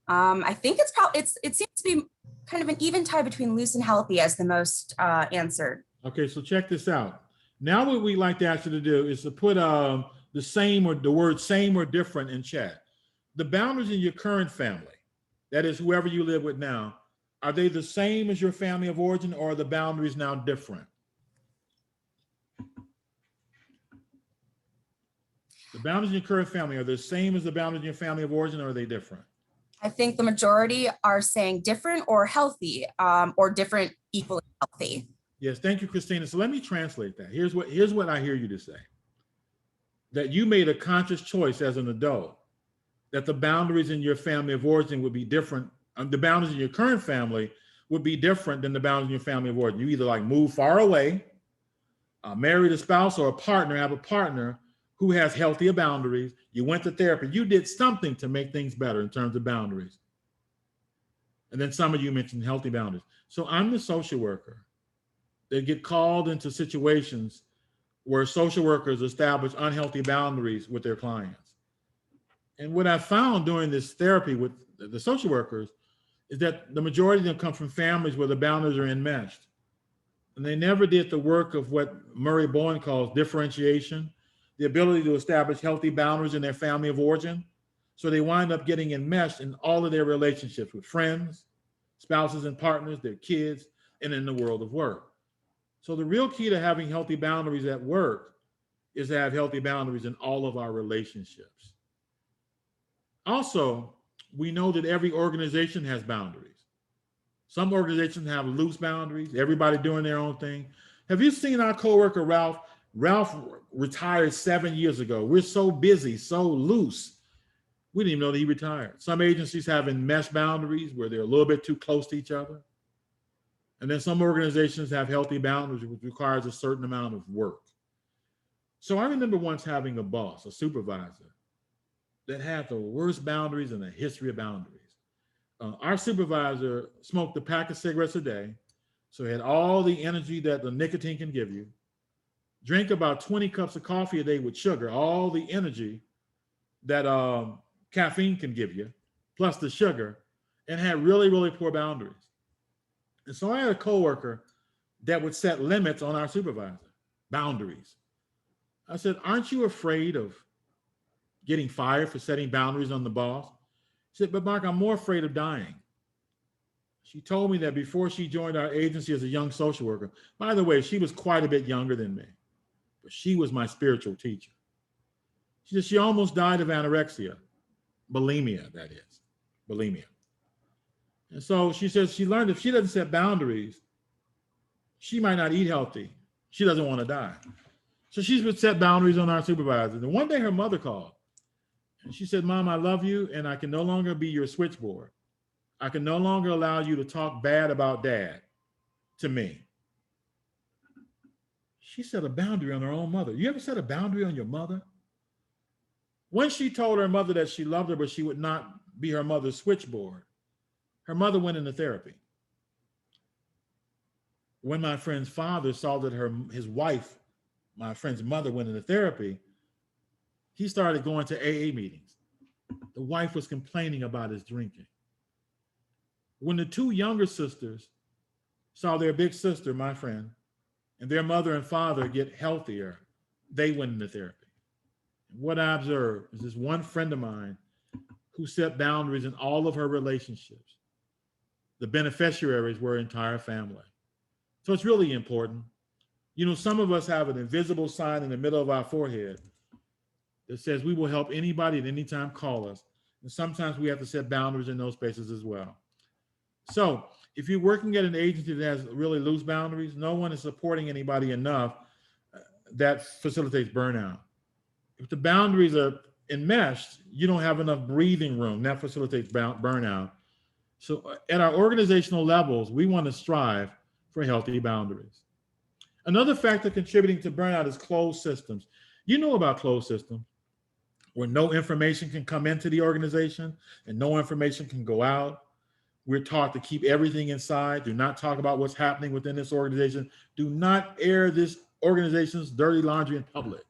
I think it's probably, it seems to be kind of an even tie between loose and healthy as the most answered. Okay, so check this out. Now what we'd like to ask you to do is to put the same or the word same or different in chat. The boundaries in your current family, that is whoever you live with now, are they the same as your family of origin, or are the boundaries now different? The boundaries in your current family, are they the same as the boundaries in your family of origin, or are they different? I think the majority are saying different or healthy, or different equally healthy. Yes, thank you, Christina. So let me translate that. Here's what I hear you to say. That you made a conscious choice as an adult that the boundaries in your family of origin would be different. The boundaries in your current family would be different than the boundaries in your family of origin. You either like move far away, married a spouse or a partner, have a partner who has healthier boundaries. You went to therapy. You did something to make things better in terms of boundaries. And then some of you mentioned healthy boundaries. So I'm the social worker that get called into situations where social workers establish unhealthy boundaries with their clients. And what I found during this therapy with the social workers is that the majority of them come from families where the boundaries are enmeshed. And they never did the work of what Murray Bowen calls differentiation, the ability to establish healthy boundaries in their family of origin. So they wind up getting enmeshed in all of their relationships with friends, spouses and partners, their kids, and in the world of work. So the real key to having healthy boundaries at work is to have healthy boundaries in all of our relationships. Also, we know that every organization has boundaries. Some organizations have loose boundaries, everybody doing their own thing. Have you seen our coworker, Ralph? Ralph retired 7 years ago. We're so busy, so loose. We didn't even know that he retired. Some agencies have enmeshed boundaries where they're a little bit too close to each other. And then some organizations have healthy boundaries, which requires a certain amount of work. So I remember once having a boss, a supervisor, that had the worst boundaries in the history of boundaries. Our supervisor smoked a pack of cigarettes a day, so he had all the energy that the nicotine can give you, drank about 20 cups of coffee a day with sugar, all the energy that caffeine can give you, plus the sugar, and had really, really poor boundaries. And so I had a coworker that would set limits on our supervisor, boundaries. I said, "Aren't you afraid of getting fired for setting boundaries on the boss?" She said, "But Mark, I'm more afraid of dying." She told me that before she joined our agency as a young social worker. By the way, she was quite a bit younger than me, but she was my spiritual teacher. She said she almost died of anorexia, bulimia, that is, bulimia. And so she says she learned if she doesn't set boundaries, she might not eat healthy. She doesn't want to die. So she's would set boundaries on our supervisors. And one day her mother called and she said, "Mom, I love you and I can no longer be your switchboard. I can no longer allow you to talk bad about Dad to me." She set a boundary on her own mother. You ever set a boundary on your mother? Once she told her mother that she loved her, but she would not be her mother's switchboard, her mother went into therapy. when my friend's father saw that his wife, my friend's mother, went into therapy, he started going to AA meetings. The wife was complaining about his drinking. When the two younger sisters saw their big sister, my friend, and their mother and father get healthier, they went into therapy. And what I observed is this one friend of mine who set boundaries in all of her relationships. The beneficiaries were her entire family. So it's really important. You know, some of us have an invisible sign in the middle of our forehead that says we will help anybody at any time, call us. And sometimes we have to set boundaries in those spaces as well. So if you're working at an agency that has really loose boundaries, no one is supporting anybody enough, that facilitates burnout. If the boundaries are enmeshed, you don't have enough breathing room. That facilitates burnout. So at our organizational levels, we want to strive for healthy boundaries. Another factor contributing to burnout is closed systems. You know about closed systems, where no information can come into the organization and no information can go out. We're taught to keep everything inside. Do not talk about what's happening within this organization. Do not air this organization's dirty laundry in public.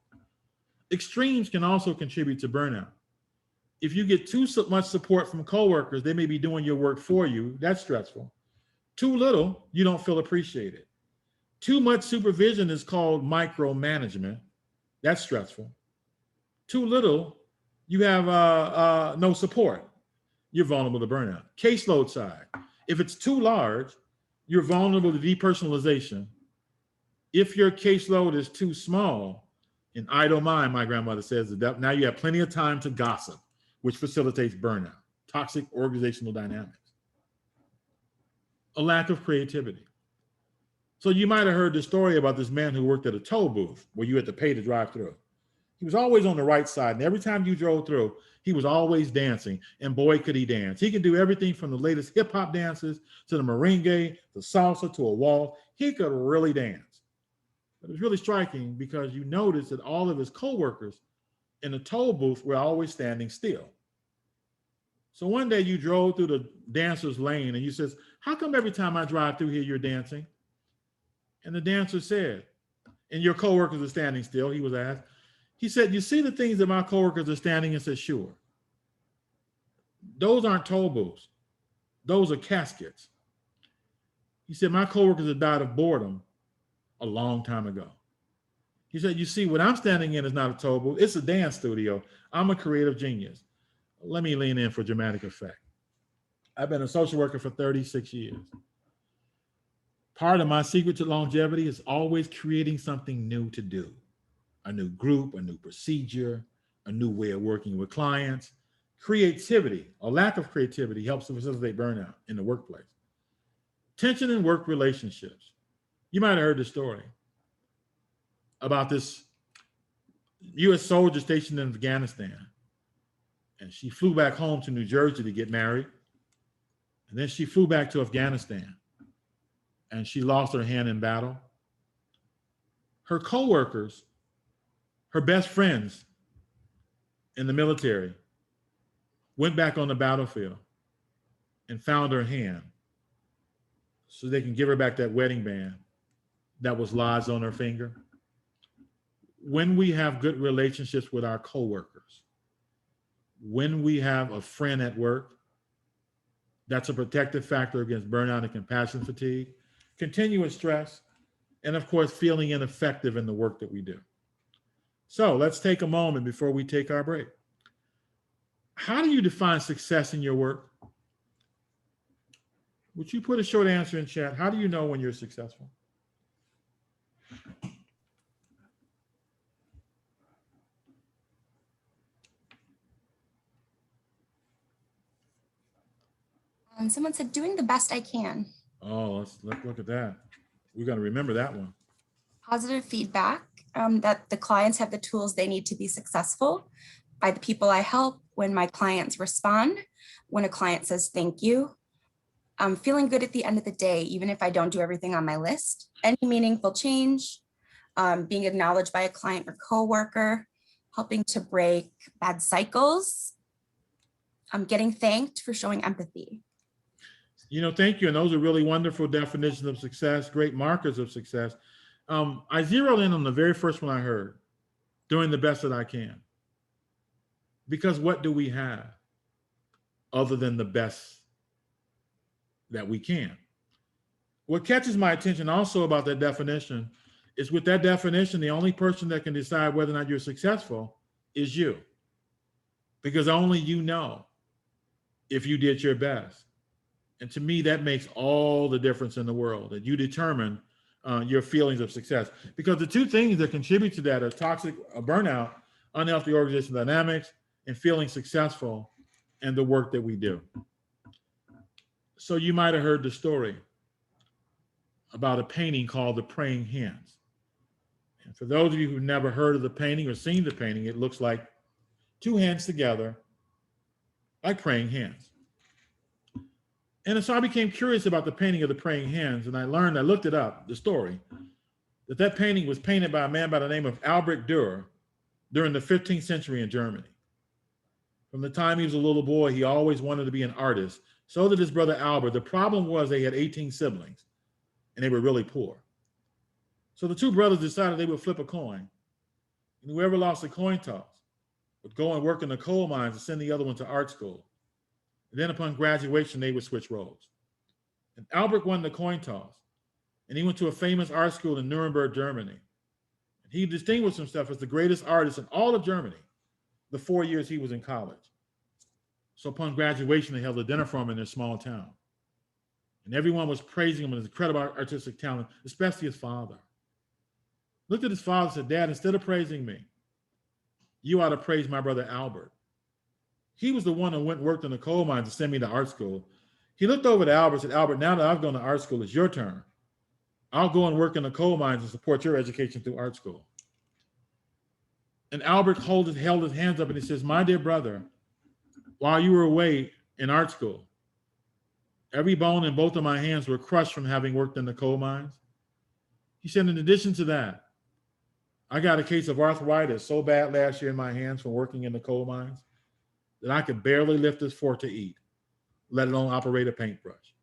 Extremes can also contribute to burnout. If you get too much support from coworkers, they may be doing your work for you. That's stressful. Too little, you don't feel appreciated. Too much supervision is called micromanagement. That's stressful. Too little, you have no support. You're vulnerable to burnout. Caseload side. If it's too large, you're vulnerable to depersonalization. If your caseload is too small, in idle mind, my grandmother says, now you have plenty of time to gossip, which facilitates burnout, toxic organizational dynamics. A lack of creativity. So you might have heard the story about this man who worked at a toll booth where you had to pay to drive through. He was always on the right side, and every time you drove through, he was always dancing, and boy, could he dance. He could do everything from the latest hip hop dances to the merengue, to salsa, to a waltz. He could really dance. But it was really striking because you noticed that all of his coworkers in the toll booth were always standing still. So one day you drove through the dancer's lane and you says, how come every time I drive through here, you're dancing? And the dancer said, and your coworkers are standing still, he was asked. He said, you see the things that my coworkers are standing and said, sure. Those aren't toll booths. Those are caskets. He said, my coworkers have died of boredom a long time ago. He said, you see, what I'm standing in is not a toll booth. It's a dance studio. I'm a creative genius. Let me lean in for dramatic effect. I've been a social worker for 36 years. Part of my secret to longevity is always creating something new to do. A new group, a new procedure, a new way of working with clients. Creativity, a lack of creativity, helps to facilitate burnout in the workplace. Tension in work relationships. You might have heard the story about this U.S. soldier stationed in Afghanistan. And she flew back home to New Jersey to get married. And then she flew back to Afghanistan. And she lost her hand in battle. Her coworkers, her best friends in the military, went back on the battlefield and found her hand so they can give her back that wedding band that was lodged on her finger. When we have good relationships with our coworkers, when we have a friend at work, that's a protective factor against burnout and compassion fatigue, continuous stress, and of course, feeling ineffective in the work that we do. So let's take a moment before we take our break. How do you define success in your work? Would you put a short answer in chat? How do you know when you're successful? Someone said, doing the best I can. Oh, let's look at that. We're going to remember that one. Positive feedback, that the clients have the tools they need to be successful, by the people I help, when my clients respond, when a client says thank you. Feeling good at the end of the day, even if I don't do everything on my list. Any meaningful change, being acknowledged by a client or coworker, helping to break bad cycles, getting thanked for showing empathy. Thank you. And those are really wonderful definitions of success, great markers of success. I zeroed in on the very first one I heard, doing the best that I can. Because what do we have other than the best that we can? What catches my attention also about that definition is with that definition, the only person that can decide whether or not you're successful is you. Because only you know if you did your best. And to me, that makes all the difference in the world, that you determine your feelings of success. Because the two things that contribute to that are toxic burnout, unhealthy organizational dynamics, and feeling successful in the work that we do. So you might have heard the story about a painting called The Praying Hands. And for those of you who've never heard of the painting or seen the painting, it looks like two hands together, like praying hands. And so I became curious about the painting of The Praying Hands, and I looked it up, the story, that painting was painted by a man by the name of Albrecht Dürer during the 15th century in Germany. From the time he was a little boy, he always wanted to be an artist. So did his brother Albert. The problem was they had 18 siblings, and they were really poor. So the two brothers decided they would flip a coin, and whoever lost the coin toss would go and work in the coal mines and send the other one to art school. And then upon graduation, they would switch roles. And Albert won the coin toss, and he went to a famous art school in Nuremberg, Germany. And he distinguished himself as the greatest artist in all of Germany the 4 years he was in college. So upon graduation, they held a dinner for him in their small town. And everyone was praising him and his incredible artistic talent, especially his father. Looked at his father and said, "Dad, instead of praising me, you ought to praise my brother Albert. He was the one who went and worked in the coal mines to send me to art school." He looked over to Albert and said, "Albert, now that I've gone to art school, it's your turn. I'll go and work in the coal mines and support your education through art school." And Albert held his hands up and he says, "My dear brother, while you were away in art school, every bone in both of my hands were crushed from having worked in the coal mines." He said, "In addition to that, I got a case of arthritis so bad last year in my hands from working in the coal mines that I could barely lift this fork to eat, let alone operate a paintbrush."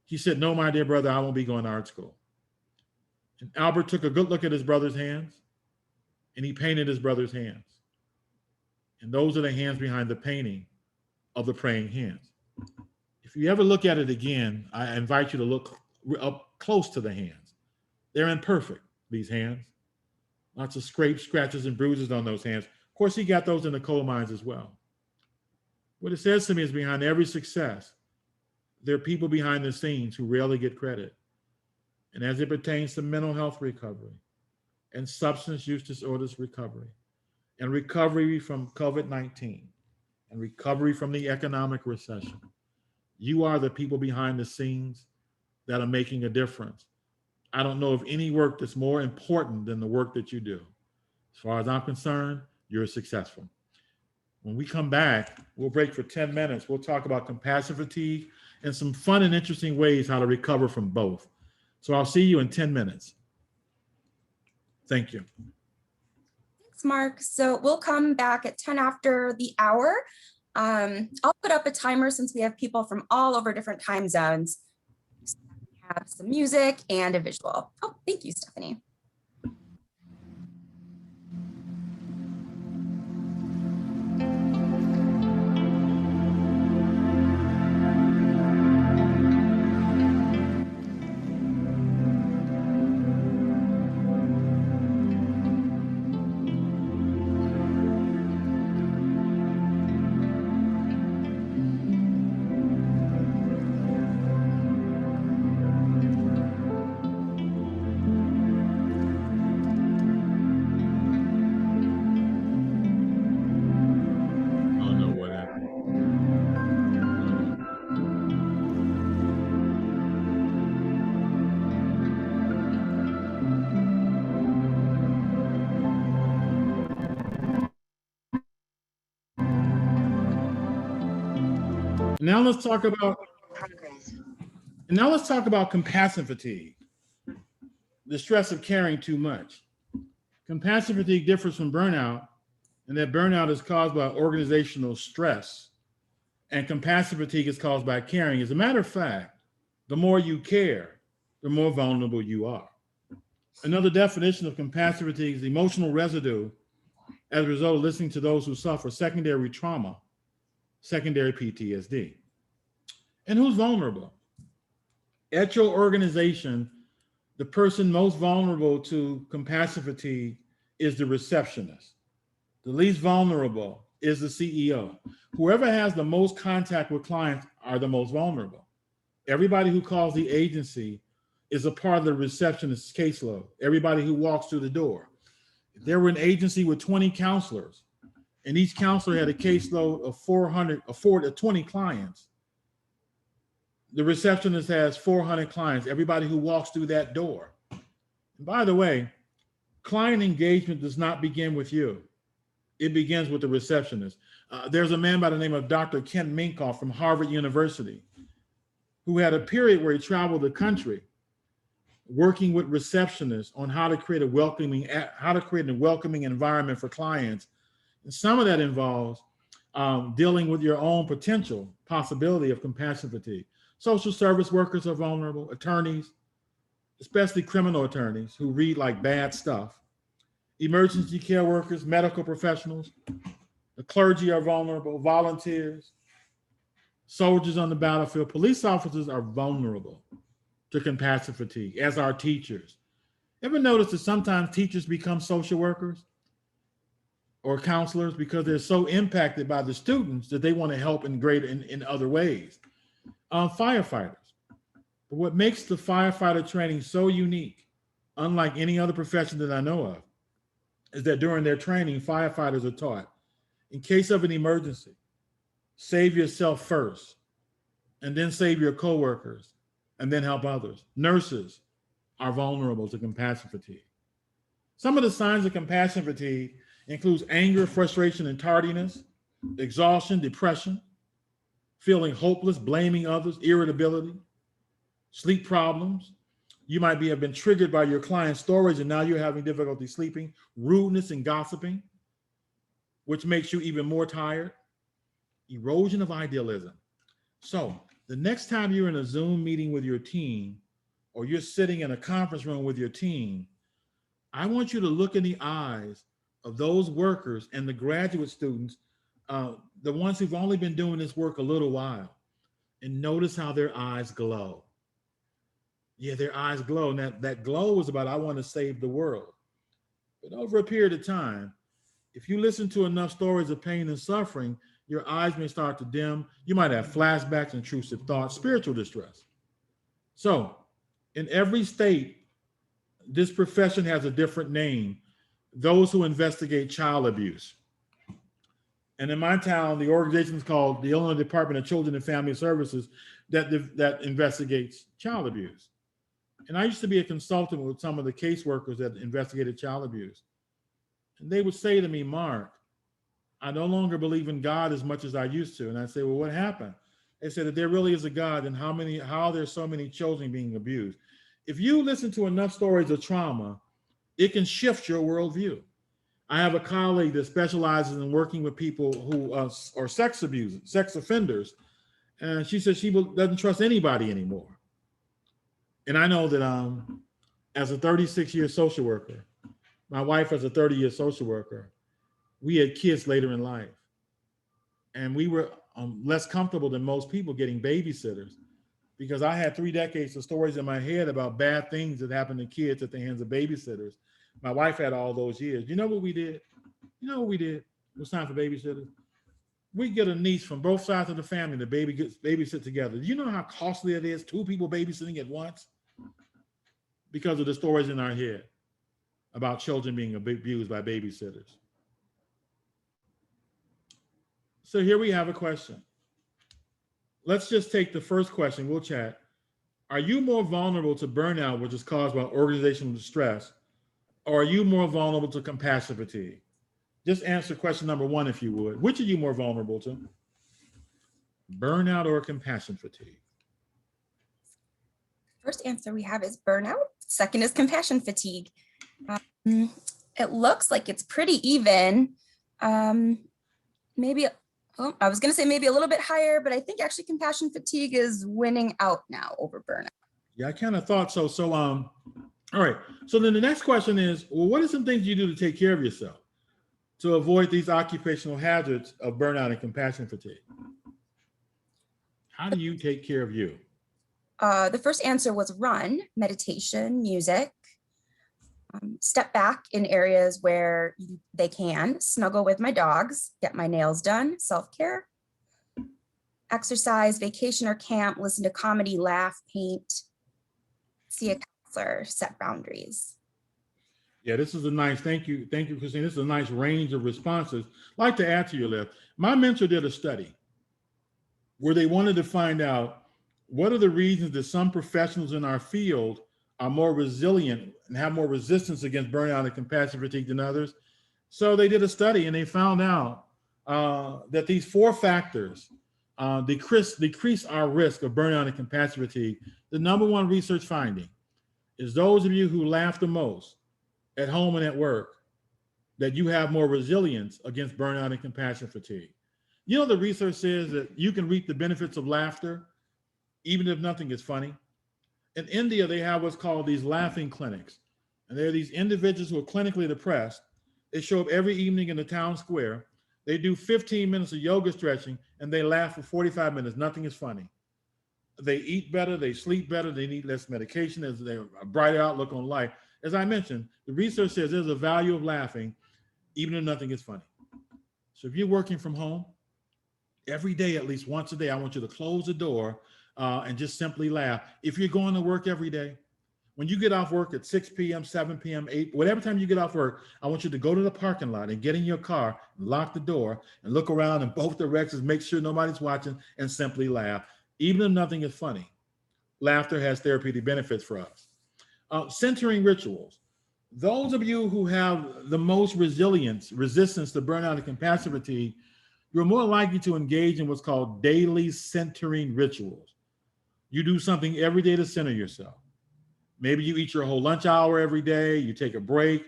He said, "No, my dear brother, I won't be going to art school." And Albert took a good look at his brother's hands and he painted his brother's hands. And those are the hands behind the painting of The Praying Hands. If you ever look at it again, I invite you to look up close to the hands. They're imperfect, these hands. Lots of scrapes, scratches, and bruises on those hands. Of course, he got those in the coal mines as well. What it says to me is behind every success, there are people behind the scenes who rarely get credit. And as it pertains to mental health recovery and substance use disorders recovery and recovery from COVID-19 and recovery from the economic recession, you are the people behind the scenes that are making a difference. I don't know of any work that's more important than the work that you do. As far as I'm concerned, you're successful. When we come back, we'll break for 10 minutes. We'll talk about compassion fatigue and some fun and interesting ways how to recover from both. So I'll see you in 10 minutes. Thank you. Thanks, Mark. So we'll come back at 10 after the hour. I'll put up a timer since we have people from all over different time zones. So we have some music and a visual. Oh, thank you, Stephanie. Now let's talk about compassion fatigue, the stress of caring too much. Compassion fatigue differs from burnout in that burnout is caused by organizational stress And compassion fatigue is caused by caring. As a matter of fact, the more you care, the more vulnerable you are. Another definition of compassion fatigue is emotional residue as a result of listening to those who suffer secondary trauma, secondary PTSD. And who's vulnerable? At your organization, the person most vulnerable to compassion fatigue is the receptionist. The least vulnerable is the CEO. Whoever has the most contact with clients are the most vulnerable. Everybody who calls the agency is a part of the receptionist's caseload. Everybody who walks through the door. If there were an agency with 20 counselors and each counselor had a caseload of 20 clients, the receptionist has 400 clients, everybody who walks through that door. And by the way, client engagement does not begin with you. It begins with the receptionist. There's a man by the name of Dr. Ken Minkoff from Harvard University who had a period where he traveled the country working with receptionists on how to create a welcoming environment for clients. And some of that involves dealing with your own potential possibility of compassion fatigue. Social service workers are vulnerable, attorneys, especially criminal attorneys who read like bad stuff, emergency care workers, medical professionals, the clergy are vulnerable, volunteers, soldiers on the battlefield, police officers are vulnerable to compassion fatigue, as are teachers. Ever notice that sometimes teachers become social workers or counselors because they're so impacted by the students that they want to help in other ways? Firefighters. But what makes the firefighter training so unique, unlike any other profession that I know of, is that during their training, firefighters are taught, in case of an emergency, save yourself first, and then save your coworkers, and then help others. Nurses are vulnerable to compassion fatigue. Some of the signs of compassion fatigue includes anger, frustration, and tardiness, exhaustion, depression, feeling hopeless, blaming others, irritability, sleep problems. You might have been triggered by your client's stories and now you're having difficulty sleeping, rudeness and gossiping, which makes you even more tired, erosion of idealism. So the next time you're in a Zoom meeting with your team or you're sitting in a conference room with your team, I want you to look in the eyes of those workers and the graduate students, the ones who've only been doing this work a little while, and notice how their eyes glow. Yeah, their eyes glow. And that glow is about, I want to save the world. But over a period of time, if you listen to enough stories of pain and suffering, your eyes may start to dim. You might have flashbacks, intrusive thoughts, spiritual distress. So in every state, this profession has a different name. Those who investigate child abuse. And in my town, the organization is called the Illinois Department of Children and Family Services that investigates child abuse. And I used to be a consultant with some of the caseworkers that investigated child abuse. And they would say to me, Mark, I no longer believe in God as much as I used to. And I say, well, what happened? They said that there really is a God, and how there's so many children being abused. If you listen to enough stories of trauma, it can shift your worldview. I have a colleague that specializes in working with people who are sex abusers, sex offenders. And she says she doesn't trust anybody anymore. And I know that as a 36-year social worker, my wife as a 30-year social worker, we had kids later in life. And we were less comfortable than most people getting babysitters because I had 3 decades of stories in my head about bad things that happened to kids at the hands of babysitters. My wife had all those years. You know what we did? It was time for babysitters. We get a niece from both sides of the family to babysit together. Do you know how costly it is? 2 people babysitting at once? Because of the stories in our head about children being abused by babysitters. So here we have a question. Let's just take the first question. We'll chat. Are you more vulnerable to burnout, which is caused by organizational distress, or are you more vulnerable to compassion fatigue? Just answer question number 1, if you would. Which are you more vulnerable to? Burnout or compassion fatigue? First answer we have is burnout. Second is compassion fatigue. It looks like it's pretty even. Maybe Oh, I was going to say maybe a little bit higher, but I think actually compassion fatigue is winning out now over burnout. Yeah, I kind of thought so. So, all right. So then the next question is, well, what are some things you do to take care of yourself to avoid these occupational hazards of burnout and compassion fatigue? How do you take care of you? The first answer was run, meditation, music, step back in areas where they can, snuggle with my dogs, get my nails done, self-care, exercise, vacation or camp, listen to comedy, laugh, paint, see a counselor, set boundaries. Yeah, this is a nice, thank you, Christine. This is a nice range of responses. I'd like to add to your list. My mentor did a study where they wanted to find out what are the reasons that some professionals in our field are more resilient and have more resistance against burnout and compassion fatigue than others. So they did a study and they found out that these 4 factors decrease our risk of burnout and compassion fatigue. The number 1 research finding is those of you who laugh the most at home and at work, that you have more resilience against burnout and compassion fatigue. You know, the research says that you can reap the benefits of laughter even if nothing is funny. In India, they have what's called these laughing clinics. And there are these individuals who are clinically depressed. They show up every evening in the town square. They do 15 minutes of yoga stretching and they laugh for 45 minutes. Nothing is funny. They eat better, they sleep better, they need less medication, there's a brighter outlook on life. As I mentioned, the research says there's a value of laughing even if nothing is funny. So if you're working from home, every day, at least once a day, I want you to close the door and just simply laugh. If you're going to work every day, when you get off work at 6 p.m., 7 p.m., 8, whatever time you get off work, I want you to go to the parking lot and get in your car, and lock the door, and look around in both directions, make sure nobody's watching, and simply laugh. Even if nothing is funny, laughter has therapeutic benefits for us. Centering rituals. Those of you who have the most resistance to burnout and compassion fatigue, you're more likely to engage in what's called daily centering rituals. You do something every day to center yourself. Maybe you eat your whole lunch hour every day, you take a break,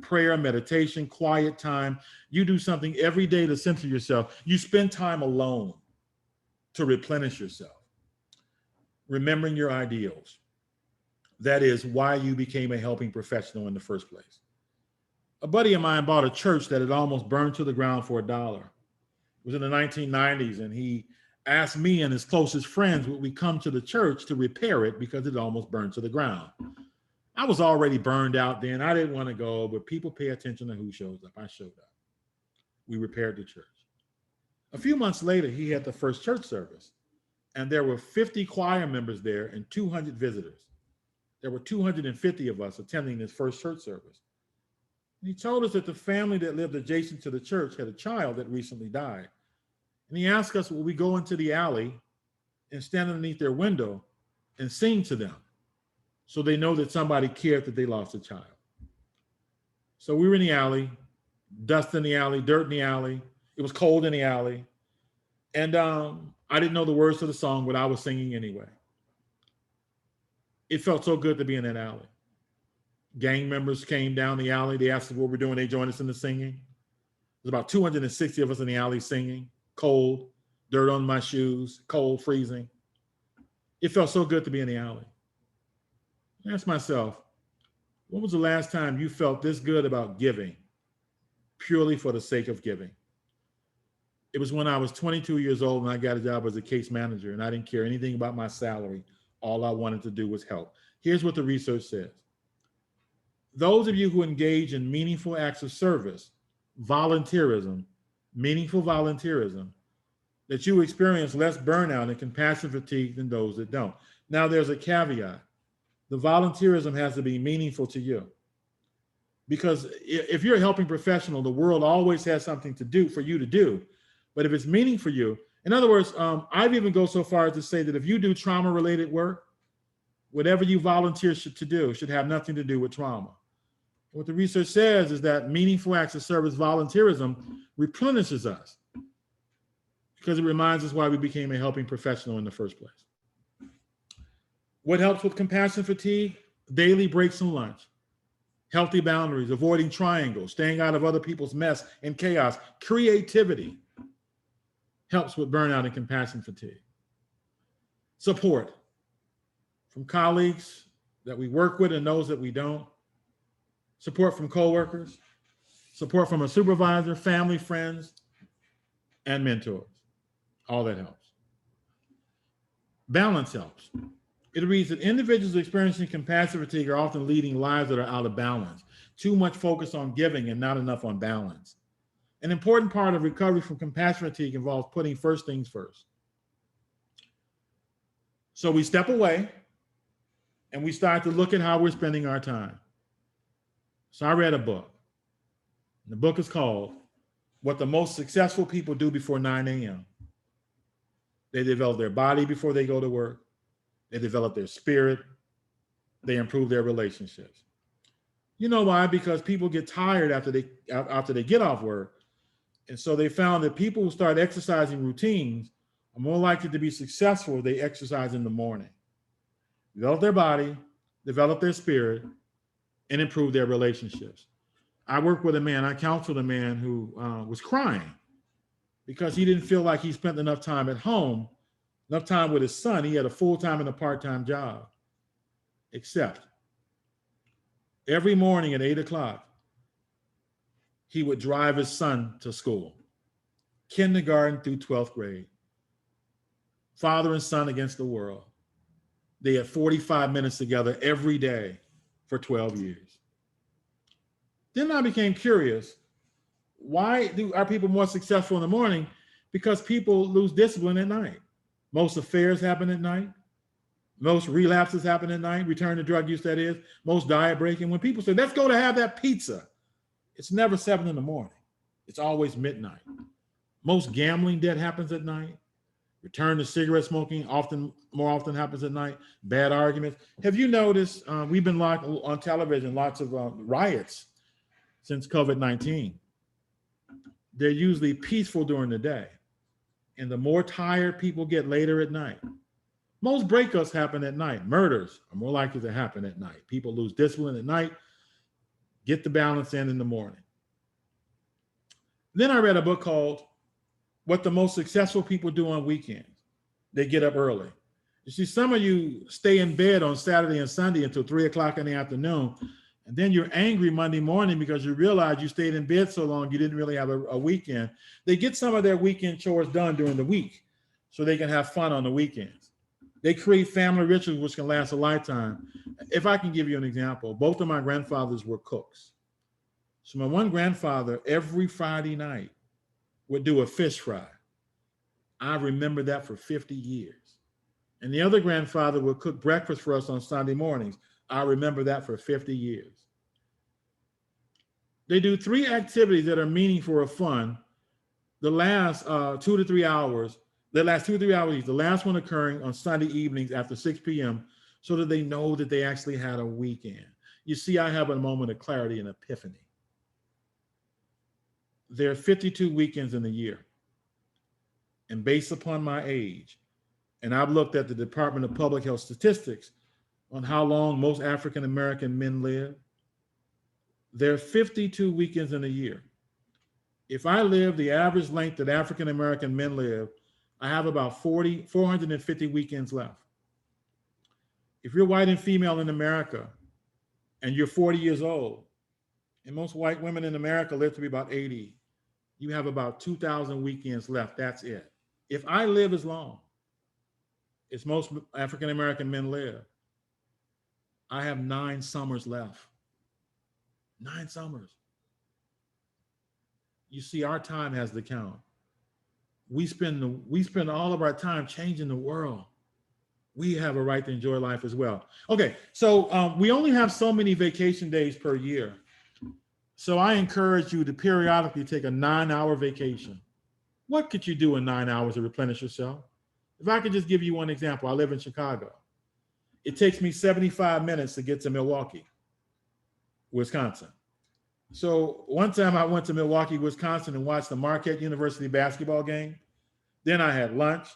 prayer, meditation, quiet time. You do something every day to center yourself. You spend time alone to replenish yourself. Remembering your ideals. That is why you became a helping professional in the first place. A buddy of mine bought a church that had almost burned to the ground for $1. It was in the 1990s, and he asked me and his closest friends would we come to the church to repair it because it almost burned to the ground. I was already burned out then. I didn't want to go, but people pay attention to who shows up. I showed up. We repaired the church. A few months later, he had the first church service, and there were 50 choir members there and 200 visitors. There were 250 of us attending this first church service. And he told us that the family that lived adjacent to the church had a child that recently died. And he asked us, will we go into the alley and stand underneath their window and sing to them so they know that somebody cared that they lost a child. So we were in the alley, dust in the alley, dirt in the alley. It was cold in the alley. And I didn't know the words to the song, but I was singing anyway. It felt so good to be in that alley. Gang members came down the alley. They asked us what we're doing. They joined us in the singing. There's about 260 of us in the alley singing, cold, dirt on my shoes, cold, freezing. It felt so good to be in the alley. I asked myself, when was the last time you felt this good about giving, purely for the sake of giving? It was when I was 22 years old and I got a job as a case manager, and I didn't care anything about my salary. All I wanted to do was help. Here's what the research says. Those of you who engage in meaningful acts of service, volunteerism, meaningful volunteerism, that you experience less burnout and compassion fatigue than those that don't. Now, there's a caveat. The volunteerism has to be meaningful to you. Because if you're a helping professional, the world always has something to do for you to do. But if it's meaningful for you, in other words, I've even go so far as to say that if you do trauma-related work, whatever you volunteer to do should have nothing to do with trauma. What the research says is that meaningful acts of service, volunteerism, replenishes us because it reminds us why we became a helping professional in the first place. What helps with compassion fatigue? Daily breaks and lunch, healthy boundaries, avoiding triangles, staying out of other people's mess and chaos, creativity. helps with burnout and compassion fatigue. Support from colleagues that we work with and those that we don't. Support from coworkers. Support from a supervisor, family, friends, and mentors. All that helps. Balance helps. It reads that individuals experiencing compassion fatigue are often leading lives that are out of balance. Too much focus on giving and not enough on balance. An important part of recovery from compassion fatigue involves putting first things first. So we step away and we start to look at how we're spending our time. So I read a book. The book is called What the Most Successful People Do Before 9 a.m. They develop their body before they go to work. They develop their spirit. They improve their relationships. You know why? Because people get tired after they get off work. And so they found that people who start exercising routines are more likely to be successful if they exercise in the morning. Develop their body, develop their spirit, and improve their relationships. I worked with a man, I counseled a man who was crying because he didn't feel like he spent enough time at home, enough time with his son. He had a full-time and a part-time job. Except every morning at 8 o'clock, he would drive his son to school, kindergarten through 12th grade. Father and son against the world. They had 45 minutes together every day for 12 years. Then I became curious, why are people more successful in the morning? Because people lose discipline at night. Most affairs happen at night. Most relapses happen at night, return to drug use, that is. Most diet breaking. When people say, let's go to have that pizza, it's never 7 in the morning. It's always midnight. Most gambling debt happens at night. Return to cigarette smoking more often happens at night. Bad arguments. Have you noticed, we've been on television, lots of riots since COVID-19. They're usually peaceful during the day. And the more tired people get later at night. Most breakups happen at night. Murders are more likely to happen at night. People lose discipline at night, get the balance in the morning. Then I read a book called What the Most Successful People Do on Weekends. They get up early. You see, some of you stay in bed on Saturday and Sunday until 3 o'clock in the afternoon, and then you're angry Monday morning because you realize you stayed in bed so long you didn't really have a weekend. They get some of their weekend chores done during the week so they can have fun on the weekends. They create family rituals which can last a lifetime. If I can give you an example, both of my grandfathers were cooks. So my one grandfather every Friday night would do a fish fry. I remember that for 50 years. And the other grandfather would cook breakfast for us on Sunday mornings. I remember that for 50 years. They do 3 activities that are meaningful or fun. The last 2 to 3 hours, the last 2 to 3 hours, the last one occurring on Sunday evenings after 6 p.m. so that they know that they actually had a weekend. You see, I have a moment of clarity and epiphany. There are 52 weekends in the year. And based upon my age, and I've looked at the Department of Public Health statistics on how long most African-American men live, there are 52 weekends in a year. If I live the average length that African-American men live, I have about 450 weekends left. If you're white and female in America and you're 40 years old, and most white women in America live to be about 80, you have about 2,000 weekends left. That's it. If I live as long as most African-American men live, I have 9 summers left. 9 summers. You see, our time has to count. We spend all of our time changing the world. We have a right to enjoy life as well. Okay, so we only have so many vacation days per year. So I encourage you to periodically take a 9-hour vacation. What could you do in 9 hours to replenish yourself? If I could just give you one example, I live in Chicago. It takes me 75 minutes to get to Milwaukee, Wisconsin. So one time I went to Milwaukee, Wisconsin and watched the Marquette University basketball game. Then I had lunch,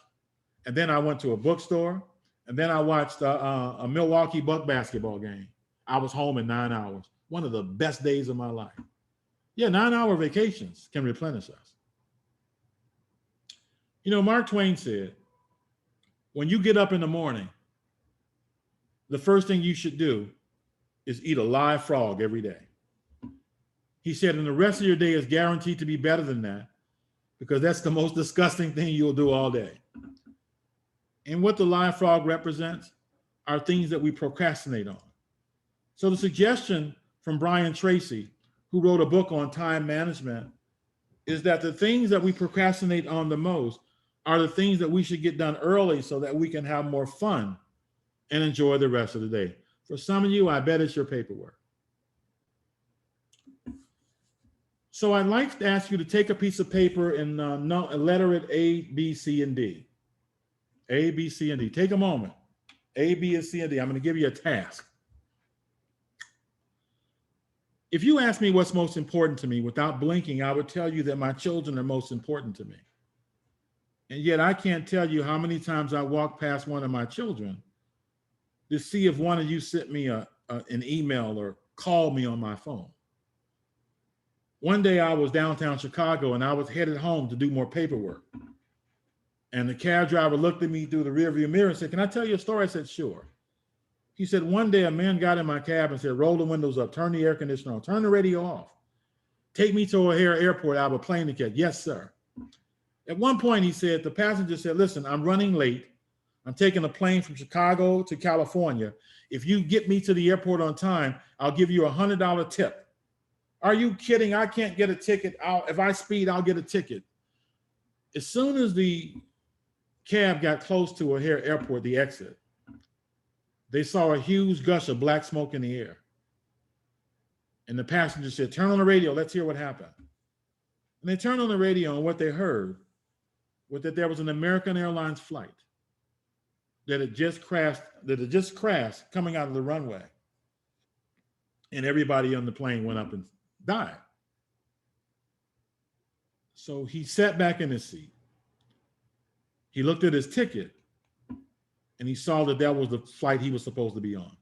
and then I went to a bookstore, and then I watched a Milwaukee Buck basketball game. I was home in 9 hours. One of the best days of my life. Yeah, 9-hour vacations can replenish us. You know, Mark Twain said, when you get up in the morning, the first thing you should do is eat a live frog every day. He said, and the rest of your day is guaranteed to be better than that, because that's the most disgusting thing you'll do all day. And what the live frog represents are things that we procrastinate on. So the suggestion from Brian Tracy, who wrote a book on time management, is that the things that we procrastinate on the most are the things that we should get done early so that we can have more fun and enjoy the rest of the day. For some of you, I bet it's your paperwork. So I'd like to ask you to take a piece of paper and letter it A, B, C, and D. A, B, C, and D. Take a moment. A, B, and C, and D. I'm going to give you a task. If you ask me what's most important to me without blinking, I would tell you that my children are most important to me. And yet I can't tell you how many times I walk past one of my children to see if one of you sent me an email or called me on my phone. One day I was downtown Chicago and I was headed home to do more paperwork. And the cab driver looked at me through the rearview mirror and said, "Can I tell you a story?" I said, "Sure." He said, "One day a man got in my cab and said, 'Roll the windows up, turn the air conditioner on, turn the radio off. Take me to O'Hare Airport. I have a plane to catch.'" "Yes, sir." At one point he said, the passenger said, "Listen, I'm running late. I'm taking a plane from Chicago to California. If you get me to the airport on time, I'll give you a $100 tip." "Are you kidding? I can't get a ticket. If I speed, I'll get a ticket." As soon as the cab got close to O'Hare Airport, the exit, they saw a huge gush of black smoke in the air. And the passenger said, "Turn on the radio. Let's hear what happened." And they turned on the radio, and what they heard was that there was an American Airlines flight that had just crashed coming out of the runway. And everybody on the plane went up and died. So he sat back in his seat. He looked at his ticket and he saw that that was the flight he was supposed to be on.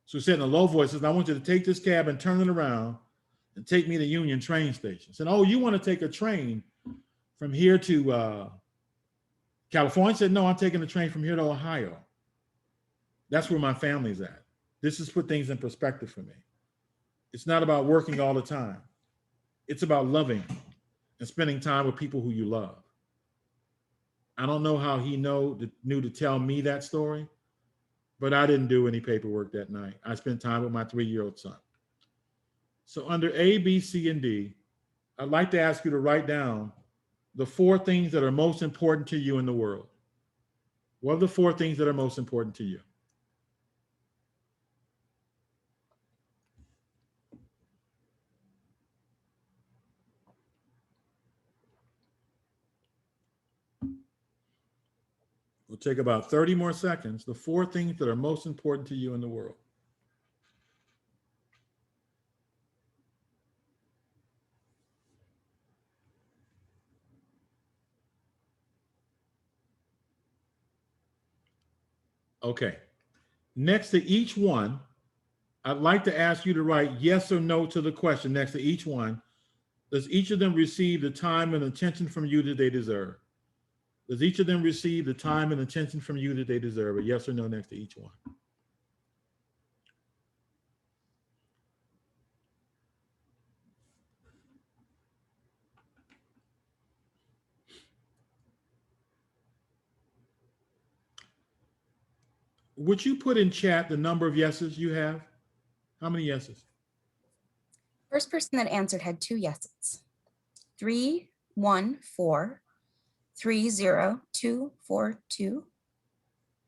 So he said in a low voice, "I want you to take this cab and turn it around and take me to Union train station." I said, "Oh, you want to take a train from here to California?" I said, "No, I'm taking a train from here to Ohio. That's where my family's at." This has put things in perspective for me. It's not about working all the time. It's about loving and spending time with people who you love. I don't know how he knew to tell me that story, but I didn't do any paperwork that night. I spent time with my 3-year-old son. So under A, B, C, and D, I'd like to ask you to write down the 4 things that are most important to you in the world. What are the 4 things that are most important to you? We'll take about 30 more seconds. The 4 things that are most important to you in the world. Okay. Next to each one, I'd like to ask you to write yes or no to the question next to each one. Does each of them receive the time and attention from you that they deserve? Does each of them receive the time and attention from you that they deserve? A yes or no next to each one. Would you put in chat the number of yeses you have? How many yeses? First person that answered had 2 yeses. 314 30242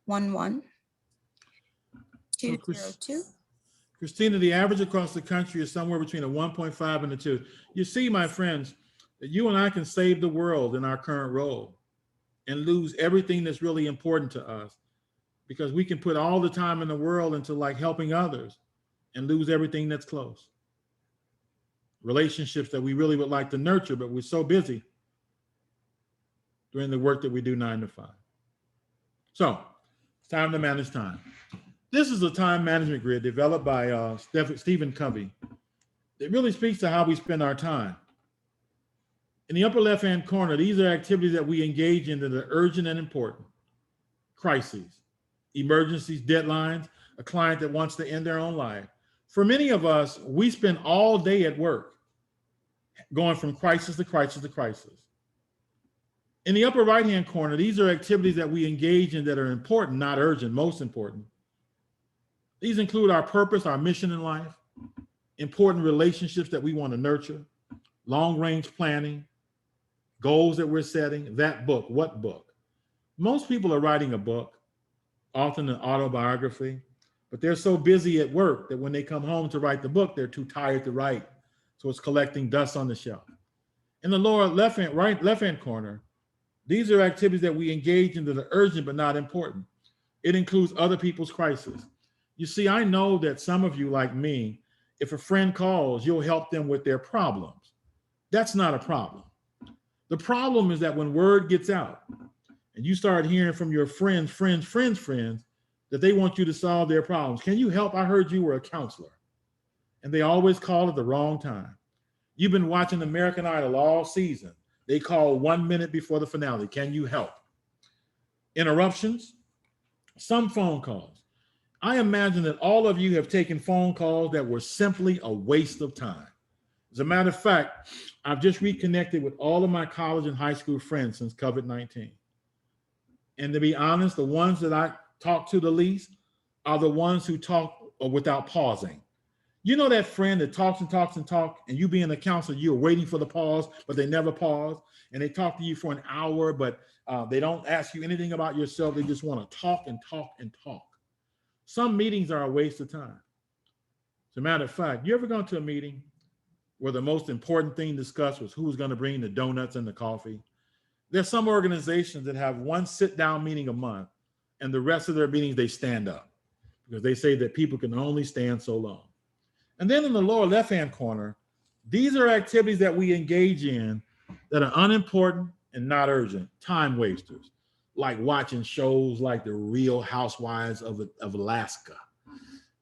11 202. Christina, the average across the country is somewhere between a 1.5 and a 2. You see, my friends, that you and I can save the world in our current role and lose everything that's really important to us, because we can put all the time in the world into like helping others and lose everything that's close. Relationships that we really would like to nurture, but we're so busy doing the work that we do 9 to 5. So it's time to manage time. This is a time management grid developed by Stephen Covey. It really speaks to how we spend our time. In the upper left-hand corner, these are activities that we engage in that are urgent and important. Crises, emergencies, deadlines, a client that wants to end their own life. For many of us, we spend all day at work going from crisis to crisis to crisis. In the upper right-hand corner, these are activities that we engage in that are important, not urgent, most important. These include our purpose, our mission in life, important relationships that we want to nurture, long-range planning, goals that we're setting, that book, what book? Most people are writing a book, often an autobiography, but they're so busy at work that when they come home to write the book, they're too tired to write. So it's collecting dust on the shelf. In the lower left-hand corner, these are activities that we engage in that are urgent but not important. It includes other people's crises. You see, I know that some of you, like me, if a friend calls, you'll help them with their problems. That's not a problem. The problem is that when word gets out and you start hearing from your friends, that they want you to solve their problems. Can you help? I heard you were a counselor. And they always call at the wrong time. You've been watching American Idol all season. They call 1 minute before the finale. Can you help? Interruptions, some phone calls. I imagine that all of you have taken phone calls that were simply a waste of time. As a matter of fact, I've just reconnected with all of my college and high school friends since COVID-19. And to be honest, the ones that I talk to the least are the ones who talk without pausing. You know that friend that talks and talks and talks, and you being a counselor, you're waiting for the pause, but they never pause. And they talk to you for an hour, but they don't ask you anything about yourself. They just want to talk and talk and talk. Some meetings are a waste of time. As a matter of fact, you ever gone to a meeting where the most important thing discussed was who's going to bring the donuts and the coffee? There's some organizations that have one sit-down meeting a month, and the rest of their meetings, they stand up because they say that people can only stand so long. And then in the lower left-hand corner, these are activities that we engage in that are unimportant and not urgent, time wasters, like watching shows like The Real Housewives of Alaska.